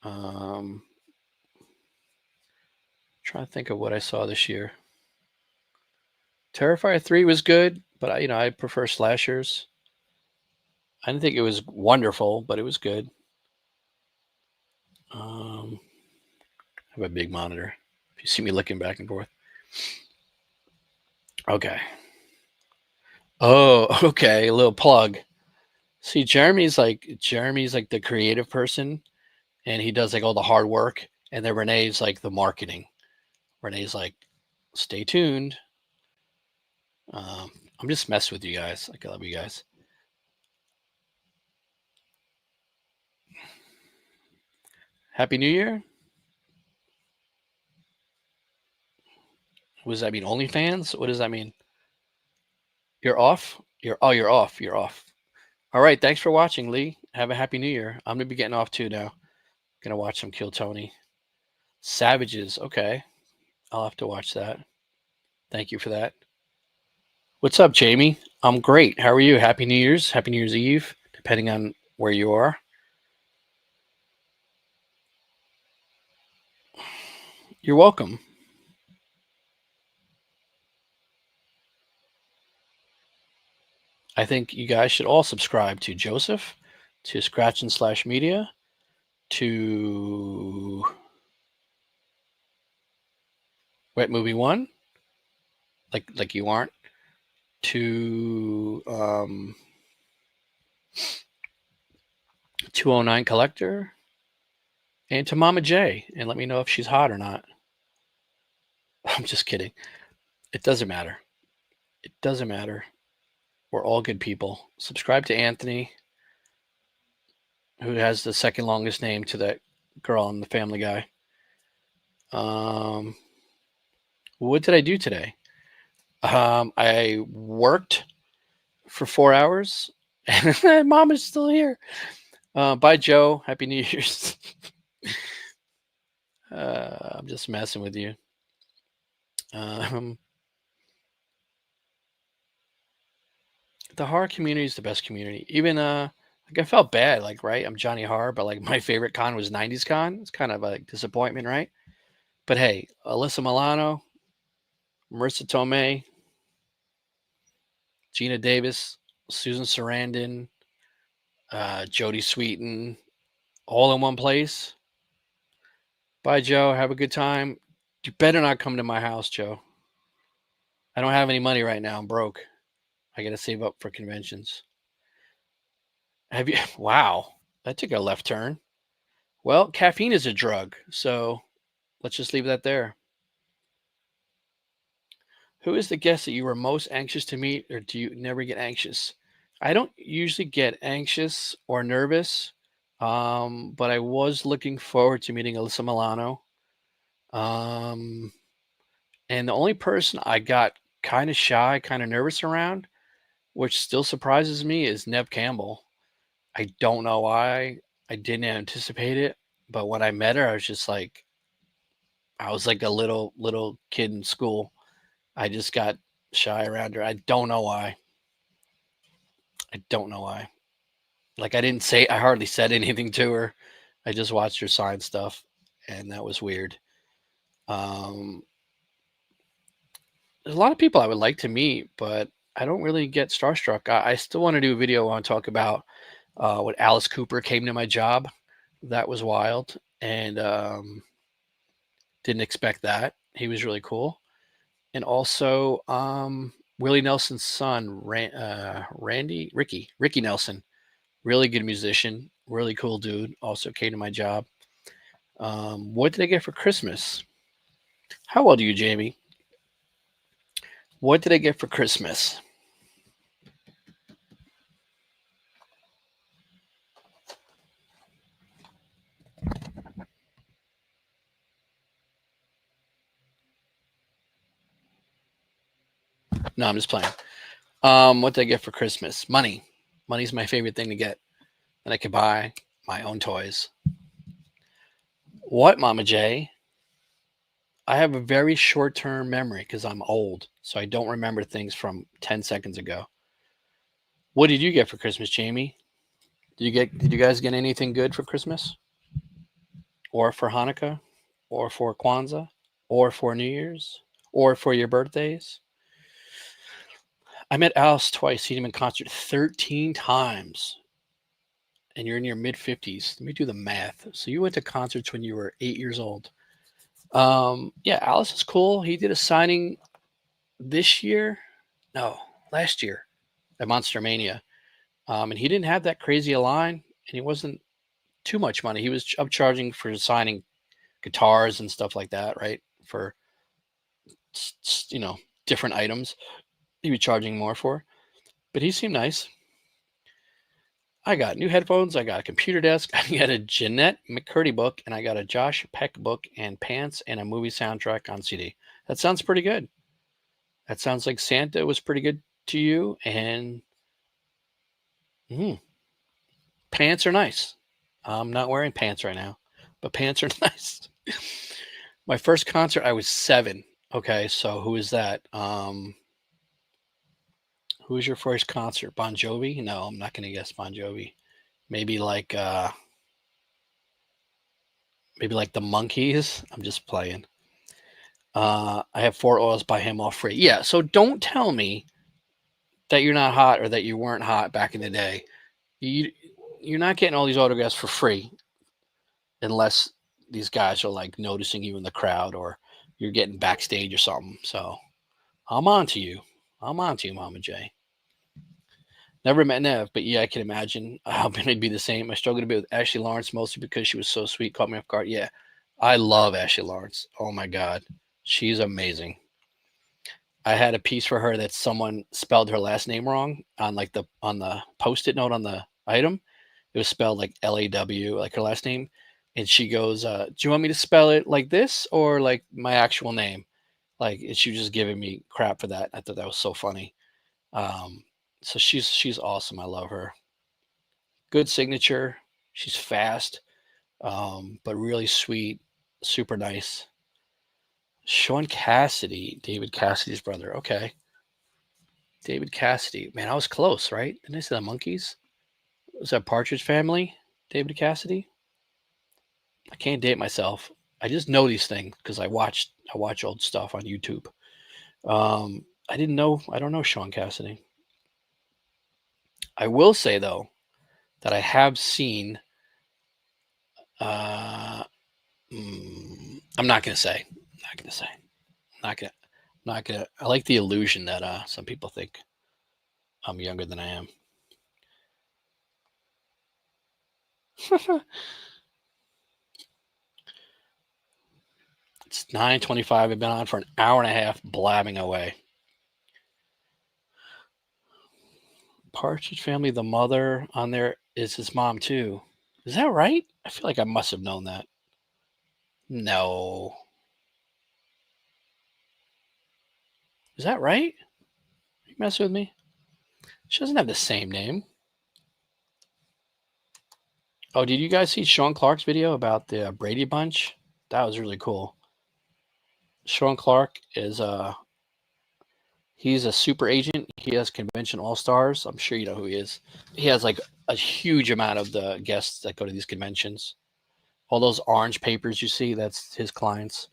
Um, Trying to think of what I saw this year. Terrifier 3 was good, but I prefer slashers. I didn't think it was wonderful, but it was good. I have a big monitor. If you see me looking back and forth. Okay. Oh, okay. A little plug. See, Jeremy's like the creative person, and he does like all the hard work, and then Renee's like the marketing. Renee's like, stay tuned. I'm just messing with you guys. Like I love you guys. Happy New Year. What does that mean? OnlyFans? What does that mean? You're off. You're off. You're off. All right. Thanks for watching, Lee. Have a happy New Year. I'm gonna be getting off too now. Gonna watch some Kill Tony. Savages. Okay. I'll have to watch that. Thank you for that. What's up, Jamie? I'm great. How are you? Happy New Year's. Happy New Year's Eve, depending on where you are. You're welcome. I think you guys should all subscribe to Joseph, to Scratch and Slash Media, to Wet Movie One, like you aren't, to 209 Collector, and to Mama J, and let me know if she's hot or not. I'm just kidding. It doesn't matter. It doesn't matter. We're all good people. Subscribe to Anthony, who has the second longest name to that girl on the Family Guy. What did I do today? I worked for 4 hours, and Mom is still here. Bye, Joe. Happy New Year's. I'm just messing with you. The horror community is the best community. Even like I felt bad, like right, I'm Johnny Horror, but like my favorite con was 90s Con. It's kind of a disappointment, right? But hey, Alyssa Milano, Marissa Tomei, Gina Davis, Susan Sarandon, Jodie Sweetin, all in one place. Bye, Joe. Have a good time. You better not come to my house, Joe. I don't have any money right now. I'm broke. I got to save up for conventions. Have you? Wow, that took a left turn. Well, caffeine is a drug, so let's just leave that there. Who is the guest that you were most anxious to meet, or do you never get anxious? I don't usually get anxious or nervous, but I was looking forward to meeting Alyssa Milano. Um, and the only person I got kind of shy, kind of nervous around, which still surprises me, is Nev Campbell. I don't know why. I didn't anticipate it, but when I met her, I was like a little kid in school. I just got shy around her. I don't know why. I don't know why. Like I hardly said anything to her. I just watched her sign stuff, and that was weird. Um, there's a lot of people I would like to meet, but I don't really get starstruck. I still want to do a video. I want to talk about when Alice Cooper came to my job. That was wild, and didn't expect that. He was really cool. And also Willie Nelson's son, Ricky Nelson, really good musician, really cool dude. Also came to my job. What did I get for Christmas? How old are you, Jamie? What did I get for Christmas? No, I'm just playing. What did I get for Christmas? Money. Money's my favorite thing to get. And I could buy my own toys. What, Mama J? I have a very short-term memory because I'm old, so I don't remember things from 10 seconds ago. What did you get for Christmas, Jamie? Did you guys get anything good for Christmas? Or for Hanukkah? Or for Kwanzaa? Or for New Year's? Or for your birthdays? I met Alice twice, seen him in concert 13 times. And you're in your mid 50s. Let me do the math. So you went to concerts when you were 8 years old. Yeah, Alice is cool. He did a signing this year. No, last year at Monster Mania. And he didn't have that crazy a line, and he wasn't too much money. He was upcharging for signing guitars and stuff like that, right? For you know different items, he was charging more for. But he seemed nice. I got new headphones. I got a computer desk. I got a Jeanette McCurdy book, and I got a Josh Peck book and pants and a movie soundtrack on CD. That sounds pretty good. That sounds like Santa was pretty good to you, and pants are nice. I'm not wearing pants right now, but pants are nice. My first concert, I was 7. Okay, so who is that? Who was your first concert? Bon Jovi? No, I'm not gonna guess Bon Jovi. Maybe maybe like the Monkees. I'm just playing. I have 4 oils by him all free. Yeah, so don't tell me that you're not hot or that you weren't hot back in the day. You you're not getting all these autographs for free unless these guys are like noticing you in the crowd or you're getting backstage or something. So I'm on to you. I'm on to you, Mama J. Never met Nev, but yeah, I can imagine how it'd be the same. I struggled a bit with Ashley Lawrence mostly because she was so sweet, caught me off guard. Yeah, I love Ashley Lawrence. Oh my God, she's amazing. I had a piece for her that someone spelled her last name wrong on like the on the post-it note on the item. It was spelled like Law, like her last name. And she goes, "Do you want me to spell it like this or like my actual name?" Like, and she was just giving me crap for that. I thought that was so funny. Um, so she's awesome. I love her. Good signature. She's fast, but really sweet, super nice. Sean Cassidy, David Cassidy's brother. Okay, David Cassidy. Man, I was close, right? Didn't I say the Monkees? Was that Partridge Family? David Cassidy. I can't date myself. I just know these things because I watch old stuff on YouTube. I didn't know. I don't know Sean Cassidy. I will say though that I have seen. Uh, I'm not gonna say. Not gonna say. Not gonna. Not gonna. I like the illusion that some people think I'm younger than I am. It's 9:25. I've been on for an hour and a half blabbing away. Partridge Family, the mother on there is his mom too. Is that right? I feel like I must have known that. No. Is that right? You messing with me? She doesn't have the same name. Oh, did you guys see Sean Clark's video about the Brady Bunch? That was really cool. Sean Clark is he's a super agent. He has Convention All Stars. I'm sure you know who he is. He has like a huge amount of the guests that go to these conventions. All those orange papers you see, that's his clients.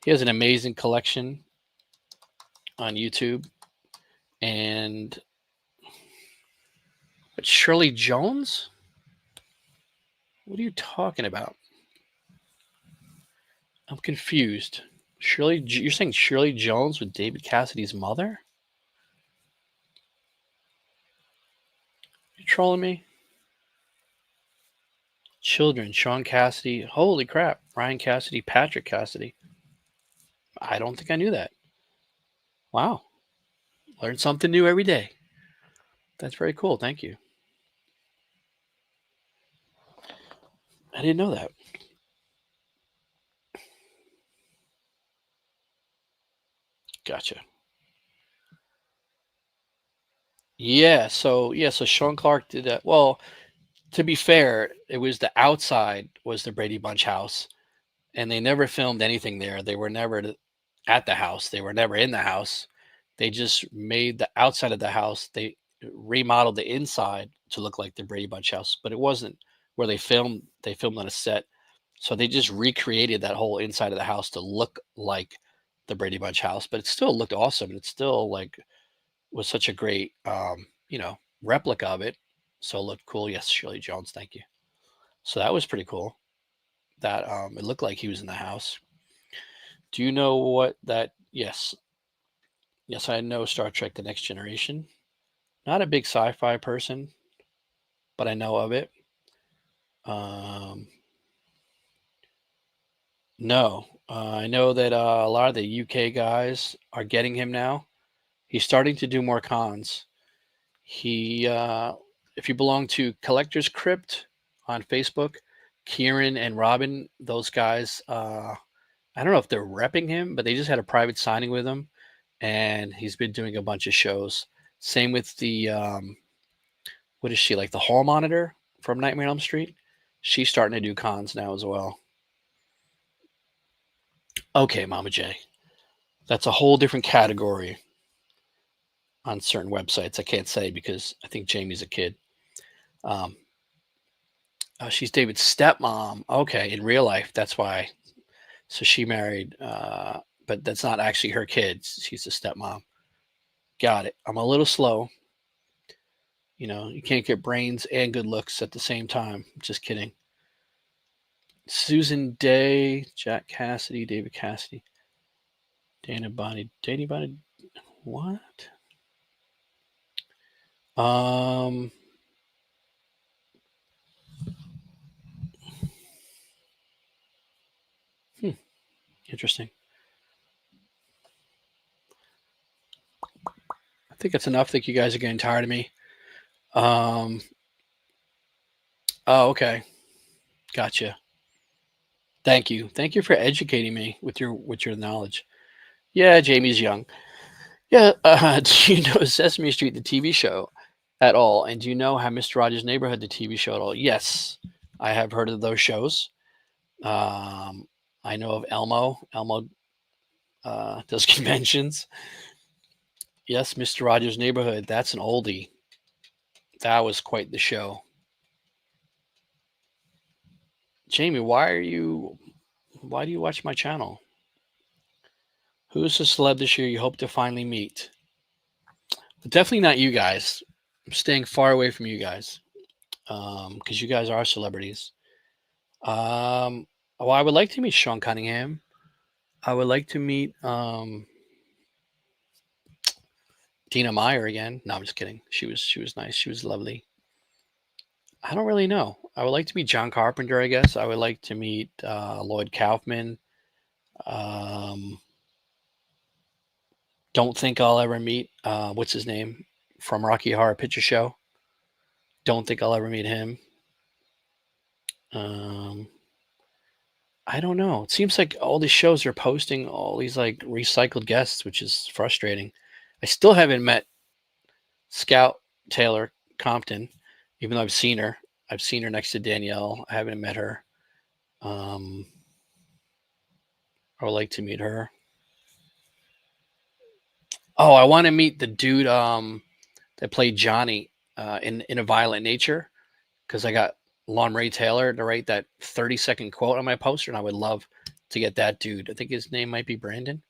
He has an amazing collection on YouTube. And but Shirley Jones? What are you talking about? I'm confused. You're saying Shirley Jones with David Cassidy's mother? You trolling me? Children, Sean Cassidy. Holy crap. Ryan Cassidy, Patrick Cassidy. I don't think I knew that. Wow. Learn something new every day. That's very cool. Thank you. I didn't know that. Gotcha. So Sean Clark did that. Well, to be fair, it was the outside was the Brady Bunch house, and they never filmed anything there. They were never at the house. They were never in the house. They just made the outside of the house. They remodeled the inside to look like the Brady Bunch house, but it wasn't where they filmed. They filmed on a set, so they just recreated that whole inside of the house to look like the Brady Bunch house. But it still looked awesome. It still like was such a great, replica of it. So it looked cool. Yes, Shirley Jones. Thank you. So that was pretty cool. That it looked like he was in the house. Do you know what that? Yes, I know Star Trek: The Next Generation. Not a big sci-fi person, but I know of it. Um, no, I know that a lot of the UK guys are getting him now. He's starting to do more cons. He, if you belong to Collector's Crypt on Facebook, Kieran and Robin, those guys, I don't know if they're repping him, but they just had a private signing with him, and he's been doing a bunch of shows. Same with the what is she like the hall monitor from Nightmare on Elm Street? She's starting to do cons now as well. Okay, Mama J, that's a whole different category on certain websites. I can't say because I think Jamie's a kid. Um, she's David's stepmom. Okay, in real life, that's why. So she married, but that's not actually her kids. She's a stepmom. Got it. I'm a little slow. You can't get brains and good looks at the same time. Just kidding. Susan Day, Jack Cassidy, David Cassidy, Danny Bonnie. What? Interesting. I think it's enough. I think you guys are getting tired of me. Oh, okay. Gotcha. Thank you. Thank you for educating me with your knowledge. Yeah, Jamie's young. Yeah. Do you know Sesame Street, the TV show, at all? And do you know how Mr. Rogers' Neighborhood, the TV show, at all? Yes, I have heard of those shows. I know of Elmo. Elmo does conventions. Yes, Mr. Rogers' Neighborhood. That's an oldie. That was quite the show. Jamie, why do you watch my channel? Who's the celeb this year you hope to finally meet? Definitely not you guys. I'm staying far away from you guys because you guys are celebrities. Well, I would like to meet Sean Cunningham. I would like to meet Dina Meyer again. No, I'm just kidding. She was nice. She was lovely. I don't really know. I would like to meet John Carpenter, I guess. I would like to meet Lloyd Kaufman. Don't think I'll ever meet what's his name? from Rocky Horror Picture Show. Don't think I'll ever meet him. I don't know. It seems like all these shows are posting all these like recycled guests, which is frustrating. I still haven't met Scout Taylor Compton, even though I've seen her. I've seen her next to Danielle. I haven't met her. I would like to meet her. Oh, I want to meet the dude that played Johnny in A Violent Nature, because I got Lon Ray Taylor to write that 30-second quote on my poster, and I would love to get that dude. I think his name might be Brandon.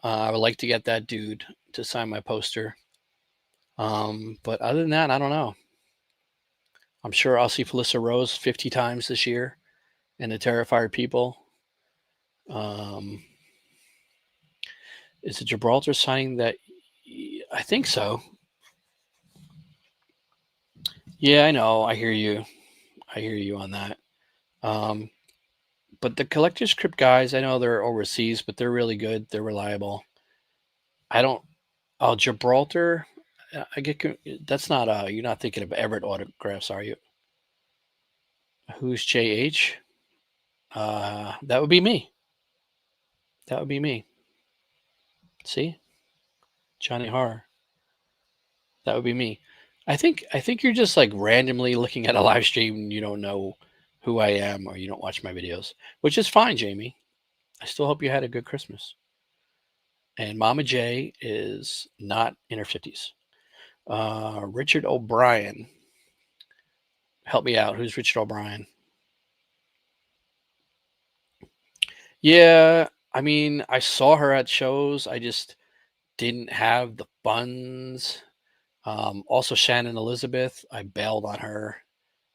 I would like to get that dude to sign my poster. But other than that, I don't know. I'm sure I'll see Felissa Rose 50 times this year and the Terrifier people. Is it Gibraltar signing that? I think so. Yeah, I know. I hear you. I hear you on that. But the Collector's Crypt guys, I know they're overseas, but they're really good. They're reliable. I don't. Oh, Gibraltar. I get. That's not. You're not thinking of Everett autographs, are you? Who's JH? That would be me. That would be me. See, Johnny Horror. That would be me. I think you're just like randomly looking at a live stream and you don't know who I am or you don't watch my videos, which is fine, Jamie. I still hope you had a good Christmas. And Mama J is not in her 50s. Richard O'Brien. Help me out. Who's Richard O'Brien? Yeah, I mean, I saw her at shows. I just didn't have the funds. Also, Shannon Elizabeth, I bailed on her.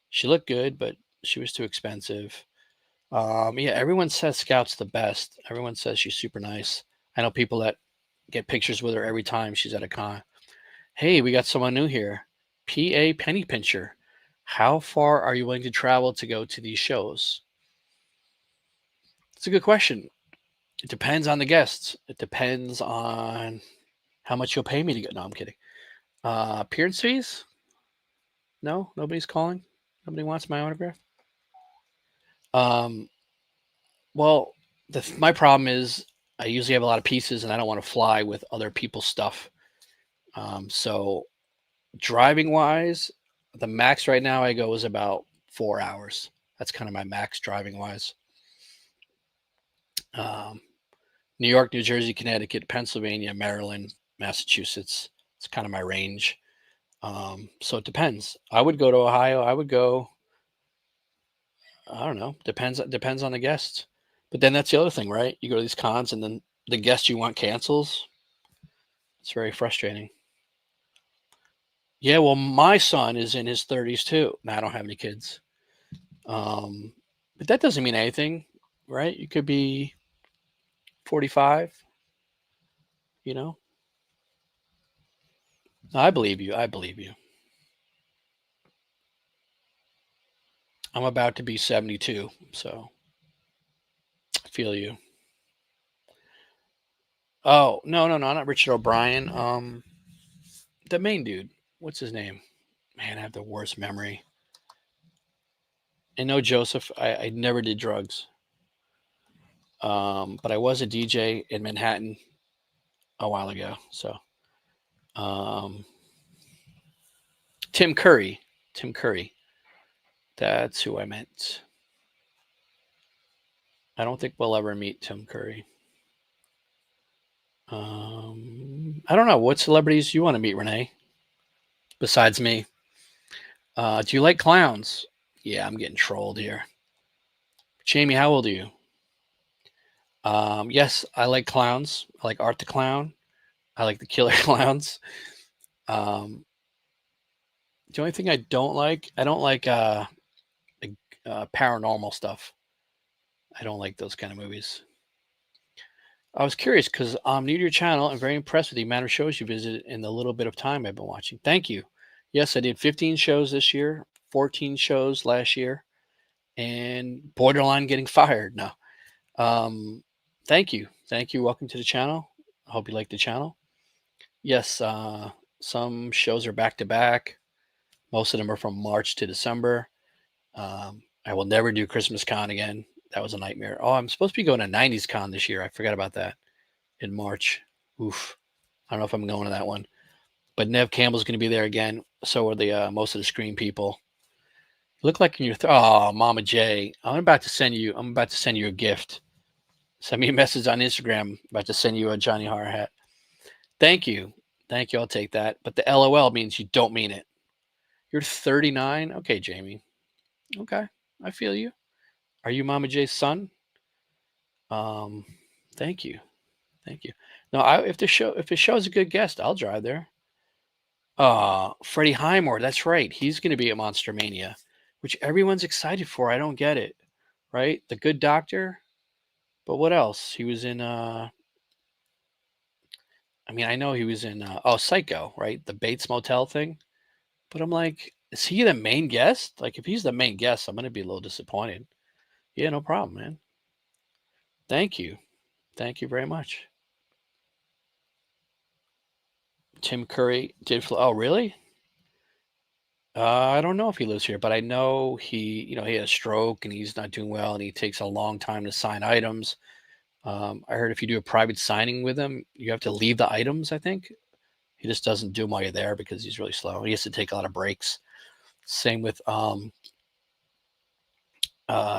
She looked good, but she was too expensive. Yeah, everyone says Scout's the best. Everyone says she's super nice. I know people that get pictures with her every time she's at a con. Hey, we got someone new here. PA Penny Pincher. How far are you willing to travel to go to these shows? It's a good question. It depends on the guests. It depends on how much you'll pay me to go. No, I'm kidding. Appearance fees? No, nobody's calling. Nobody wants my autograph. Well, my problem is I usually have a lot of pieces, and I don't want to fly with other people's stuff. So driving wise, the max right now I go is about 4 hours. That's kind of my max driving wise. New York, New Jersey, Connecticut, Pennsylvania, Maryland, Massachusetts. It's kind of my range. So it depends. I would go to Ohio. I would go. I don't know. Depends on the guests. But then that's the other thing, right? You go to these cons, and then the guest you want cancels. It's very frustrating. Yeah, well, my son is in his 30s too. Now I don't have any kids. But that doesn't mean anything, right? You could be 45, you know? I believe you. I believe you. I'm about to be 72, so I feel you. Oh, no, not Richard O'Brien. The main dude. What's his name? Man, I have the worst memory. I know Joseph. I never did drugs. But I was a DJ in Manhattan a while ago. So, Tim Curry. Tim Curry. That's who I meant. I don't think we'll ever meet Tim Curry. I don't know. What celebrities do you want to meet, Renee? Besides me. Do you like clowns? Yeah, I'm getting trolled here. Jamie, how old are you? Yes, I like clowns. I like Art the Clown. I like the Killer Clowns. The only thing I don't like paranormal stuff. I don't like those kind of movies. I was curious because I'm new to your channel. I'm very impressed with the amount of shows you visited in the little bit of time I've been watching. Thank you. Yes, I did 15 shows this year, 14 shows last year, and borderline getting fired. No. Thank you. Thank you. Welcome to the channel. I hope you like the channel. Yes, Some shows are back to back. Most of them are from March to December. I will never do Christmas Con again. That was a nightmare. Oh, I'm supposed to be going to 90s Con this year. I forgot about that in March. Oof. I don't know if I'm going to that one. But Nev Campbell's going to be there again. So are the most of the Scream people. You look like you're. Oh, Mama J. I'm about to send you a gift. Send me a message on Instagram. I'm about to send you a Johnny Horror hat. Thank you. Thank you. I'll take that. But the LOL means you don't mean it. You're 39. Okay, Jamie. Okay, I feel you. Are you Mama J's son? Thank you. Thank you. No, if the show is a good guest, I'll drive there. Freddie Highmore, that's right. He's going to be at Monster Mania, which everyone's excited for. I don't get it. Right? The Good Doctor. But what else? He was in I know he was in Psycho, right? The Bates Motel thing. But I'm like, is he the main guest? Like, if he's the main guest, I'm going to be a little disappointed. Yeah, no problem, man. Thank you. Thank you very much. Tim Curry did. Oh, really? I don't know if he lives here, but I know he had a stroke and he's not doing well, and he takes a long time to sign items. I heard if you do a private signing with him, you have to leave the items. I think he just doesn't do them while you're there because he's really slow. He has to take a lot of breaks. Same with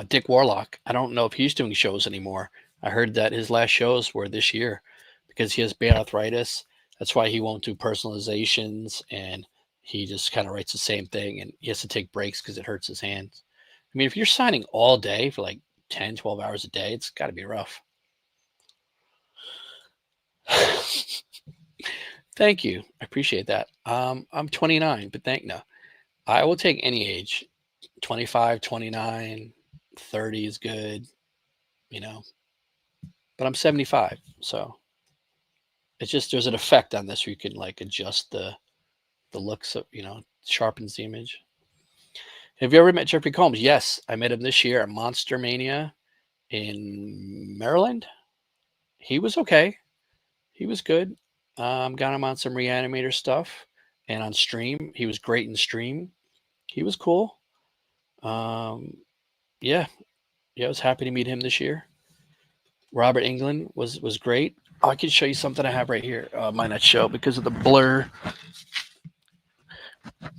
Dick Warlock. I don't know if he's doing shows anymore. I heard that his last shows were this year because he has bad arthritis. That's why he won't do personalizations, and he just kind of writes the same thing, and he has to take breaks because it hurts his hands. I mean, if you're signing all day for like 10, 12 hours a day, it's got to be rough. Thank you. I appreciate that. I'm 29, but no. I will take any age. 25, 29, 30 is good, but I'm 75, so it's just there's an effect on this where you can like adjust the looks of, sharpens the image. Have you ever met Jeffrey Combs? Yes, I met him this year at Monster Mania in Maryland. He was okay. He was good. Got him on some Reanimator stuff and on stream. He was great in stream. He was cool. Yeah, I was happy to meet him this year. Robert Englund was great. Oh, I can show you something I have right here. Might not show because of the blur. I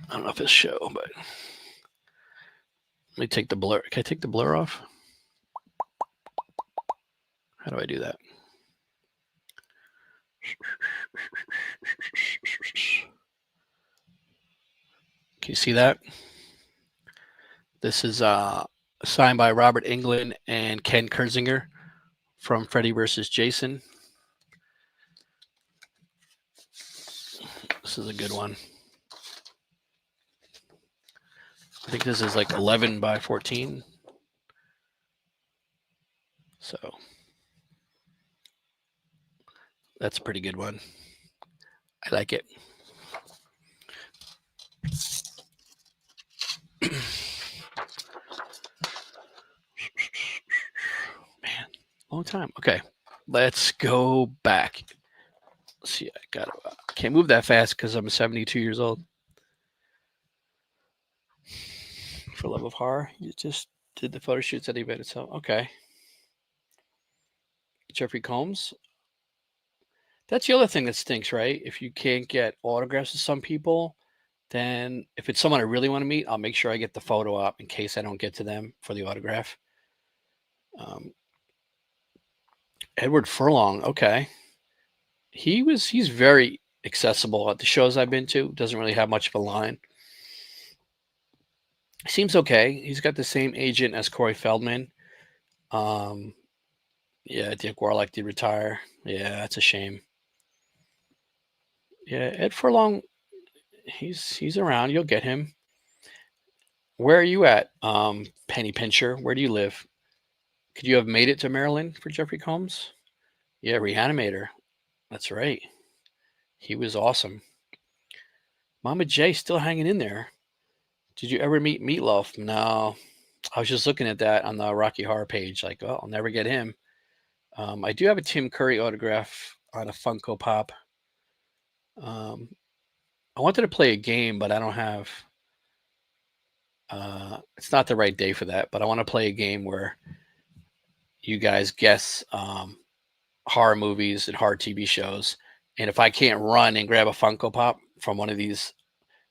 don't know if it's show, but let me take the blur. Can I take the blur off? How do I do that? Can you see that? This is signed by Robert Englund and Ken Kersinger from Freddy vs. Jason. This is a good one. I think this is like 11 by 14. So that's a pretty good one. I like it. Man, long time. Okay, let's go back. Let's see, I can't move that fast because I'm 72 years old. For Love of Horror, you just did the photo shoots at the event itself. Okay. Jeffrey Combs. That's the other thing that stinks, right? If you can't get autographs of some people, then if it's someone I really want to meet, I'll make sure I get the photo up in case I don't get to them for the autograph. Edward Furlong, okay. He's very accessible at the shows I've been to. Doesn't really have much of a line. Seems okay. He's got the same agent as Corey Feldman. Yeah, Dick Warlock did retire. Yeah, that's a shame. Yeah, Ed Furlong, he's around. You'll get him. Where are you at, Penny Pincher? Where do you live? Could you have made it to Maryland for Jeffrey Combs? Yeah, Reanimator. That's right. He was awesome. Mama J still hanging in there. Did you ever meet Meatloaf? No. I was just looking at that on the Rocky Horror page. Like, oh, I'll never get him. I do have a Tim Curry autograph on a Funko Pop. I wanted to play a game, but I don't have. It's not the right day for that. But I want to play a game where you guys guess horror movies and horror TV shows. And if I can't run and grab a Funko Pop from one of these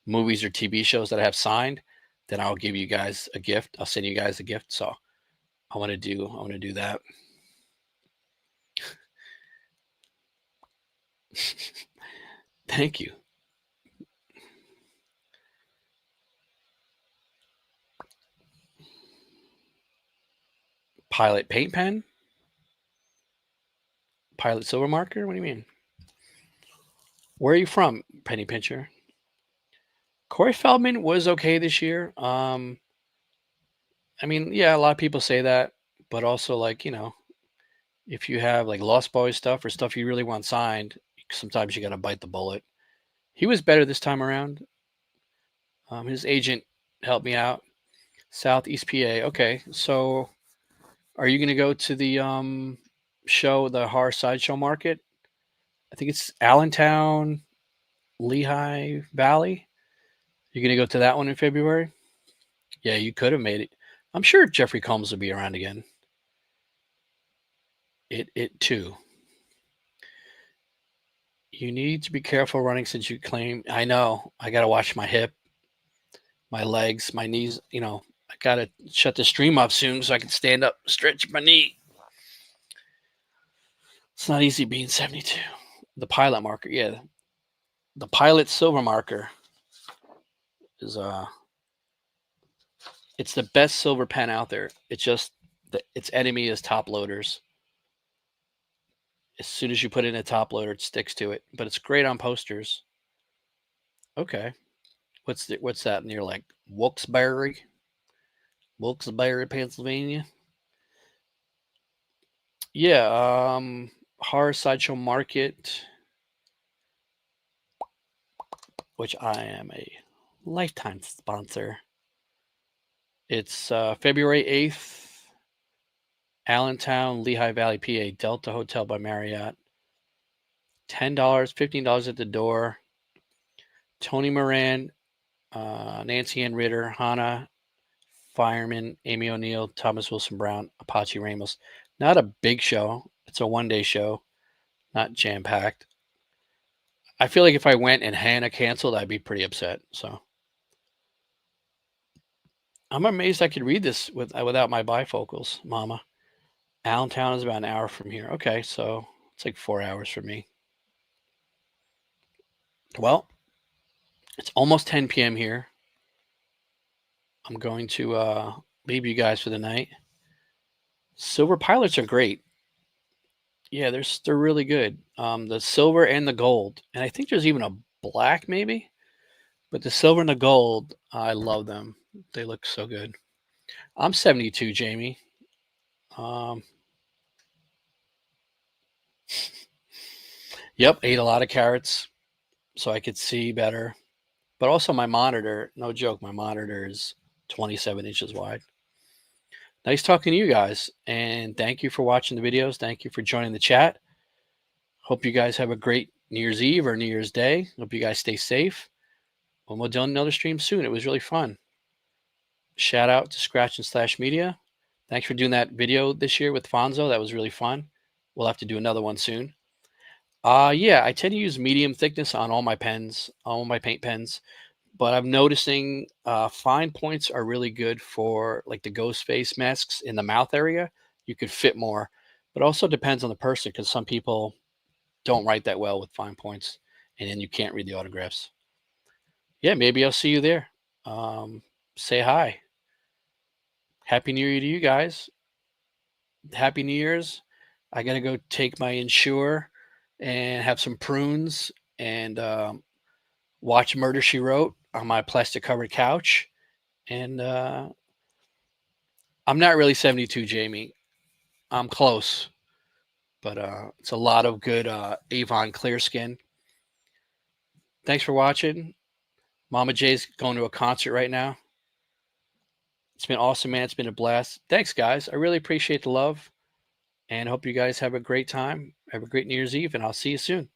movies or TV shows that I have signed, then I'll give you guys a gift. I'll send you guys a gift. So I want to do that. Thank you. Pilot paint pen? Pilot silver marker? What do you mean? Where are you from, Penny Pincher? Corey Feldman was okay this year. I mean, yeah, a lot of people say that, but also like, if you have like Lost Boys stuff or stuff you really want signed, sometimes you got to bite the bullet. He was better this time around. His agent helped me out. Southeast PA. Okay, so are you going to go to the show, the horror sideshow market? I think it's Allentown, Lehigh Valley. You're going to go to that one in February? Yeah, you could have made it. I'm sure Jeffrey Combs will be around again. It too. You need to be careful running since you claim. I know. I got to watch my hip, my legs, my knees. I got to shut the stream off soon so I can stand up, stretch my knee. It's not easy being 72. The pilot marker, yeah. The pilot silver marker is it's the best silver pen out there. It's just its enemy is top loaders. As soon as you put it in a top loader, it sticks to it. But it's great on posters. Okay. What's that near, like Wilkes-Barre, Pennsylvania? Yeah, Horror Sideshow Market, which I am a lifetime sponsor. It's February 8th, Allentown, Lehigh Valley, PA, Delta Hotel by Marriott. $10, $15 at the door. Tony Moran, Nancy Ann Ritter, Hannah Fireman, Amy O'Neill, Thomas Wilson Brown, Apache Ramos. Not a big show. It's a one-day show, not jam-packed. I feel like if I went and Hannah canceled, I'd be pretty upset. So I'm amazed I could read this without my bifocals, Mama. Allentown is about an hour from here. Okay, so it's like 4 hours for me. Well, it's almost 10 p.m. here. I'm going to leave you guys for the night. Silver pilots are great. Yeah, they're really good. The silver and the gold, and I think there's even a black maybe, but the silver and the gold, I love them. They look so good. I'm 72, Jamie. Yep, ate a lot of carrots so I could see better. But also my monitor, no joke, my monitor is 27 inches wide. Nice talking to you guys, and thank you for watching the videos. Thank you for joining the chat. Hope you guys have a great New Year's Eve or New Year's Day. Hope you guys stay safe. And we'll do another stream soon. It was really fun. Shout out to Scratch and Slash Media. Thanks for doing that video this year with Fonzo. That was really fun. We'll have to do another one soon. Yeah, I tend to use medium thickness on all my pens, all my paint pens. But I'm noticing fine points are really good for like the ghost face masks in the mouth area. You could fit more, but also depends on the person because some people don't write that well with fine points, and then you can't read the autographs. Yeah, maybe I'll see you there. Say hi. Happy New Year to you guys. Happy New Year's. I got to go take my Ensure and have some prunes and watch Murder, She Wrote on my plastic covered couch. And I'm not really 72, Jamie. I'm close. But it's a lot of good Avon clear skin. Thanks for watching. Mama J's going to a concert right now. It's been awesome, man. It's been a blast. Thanks, guys. I really appreciate the love. and hope you guys have a great time. Have a great New Year's Eve, and I'll see you soon.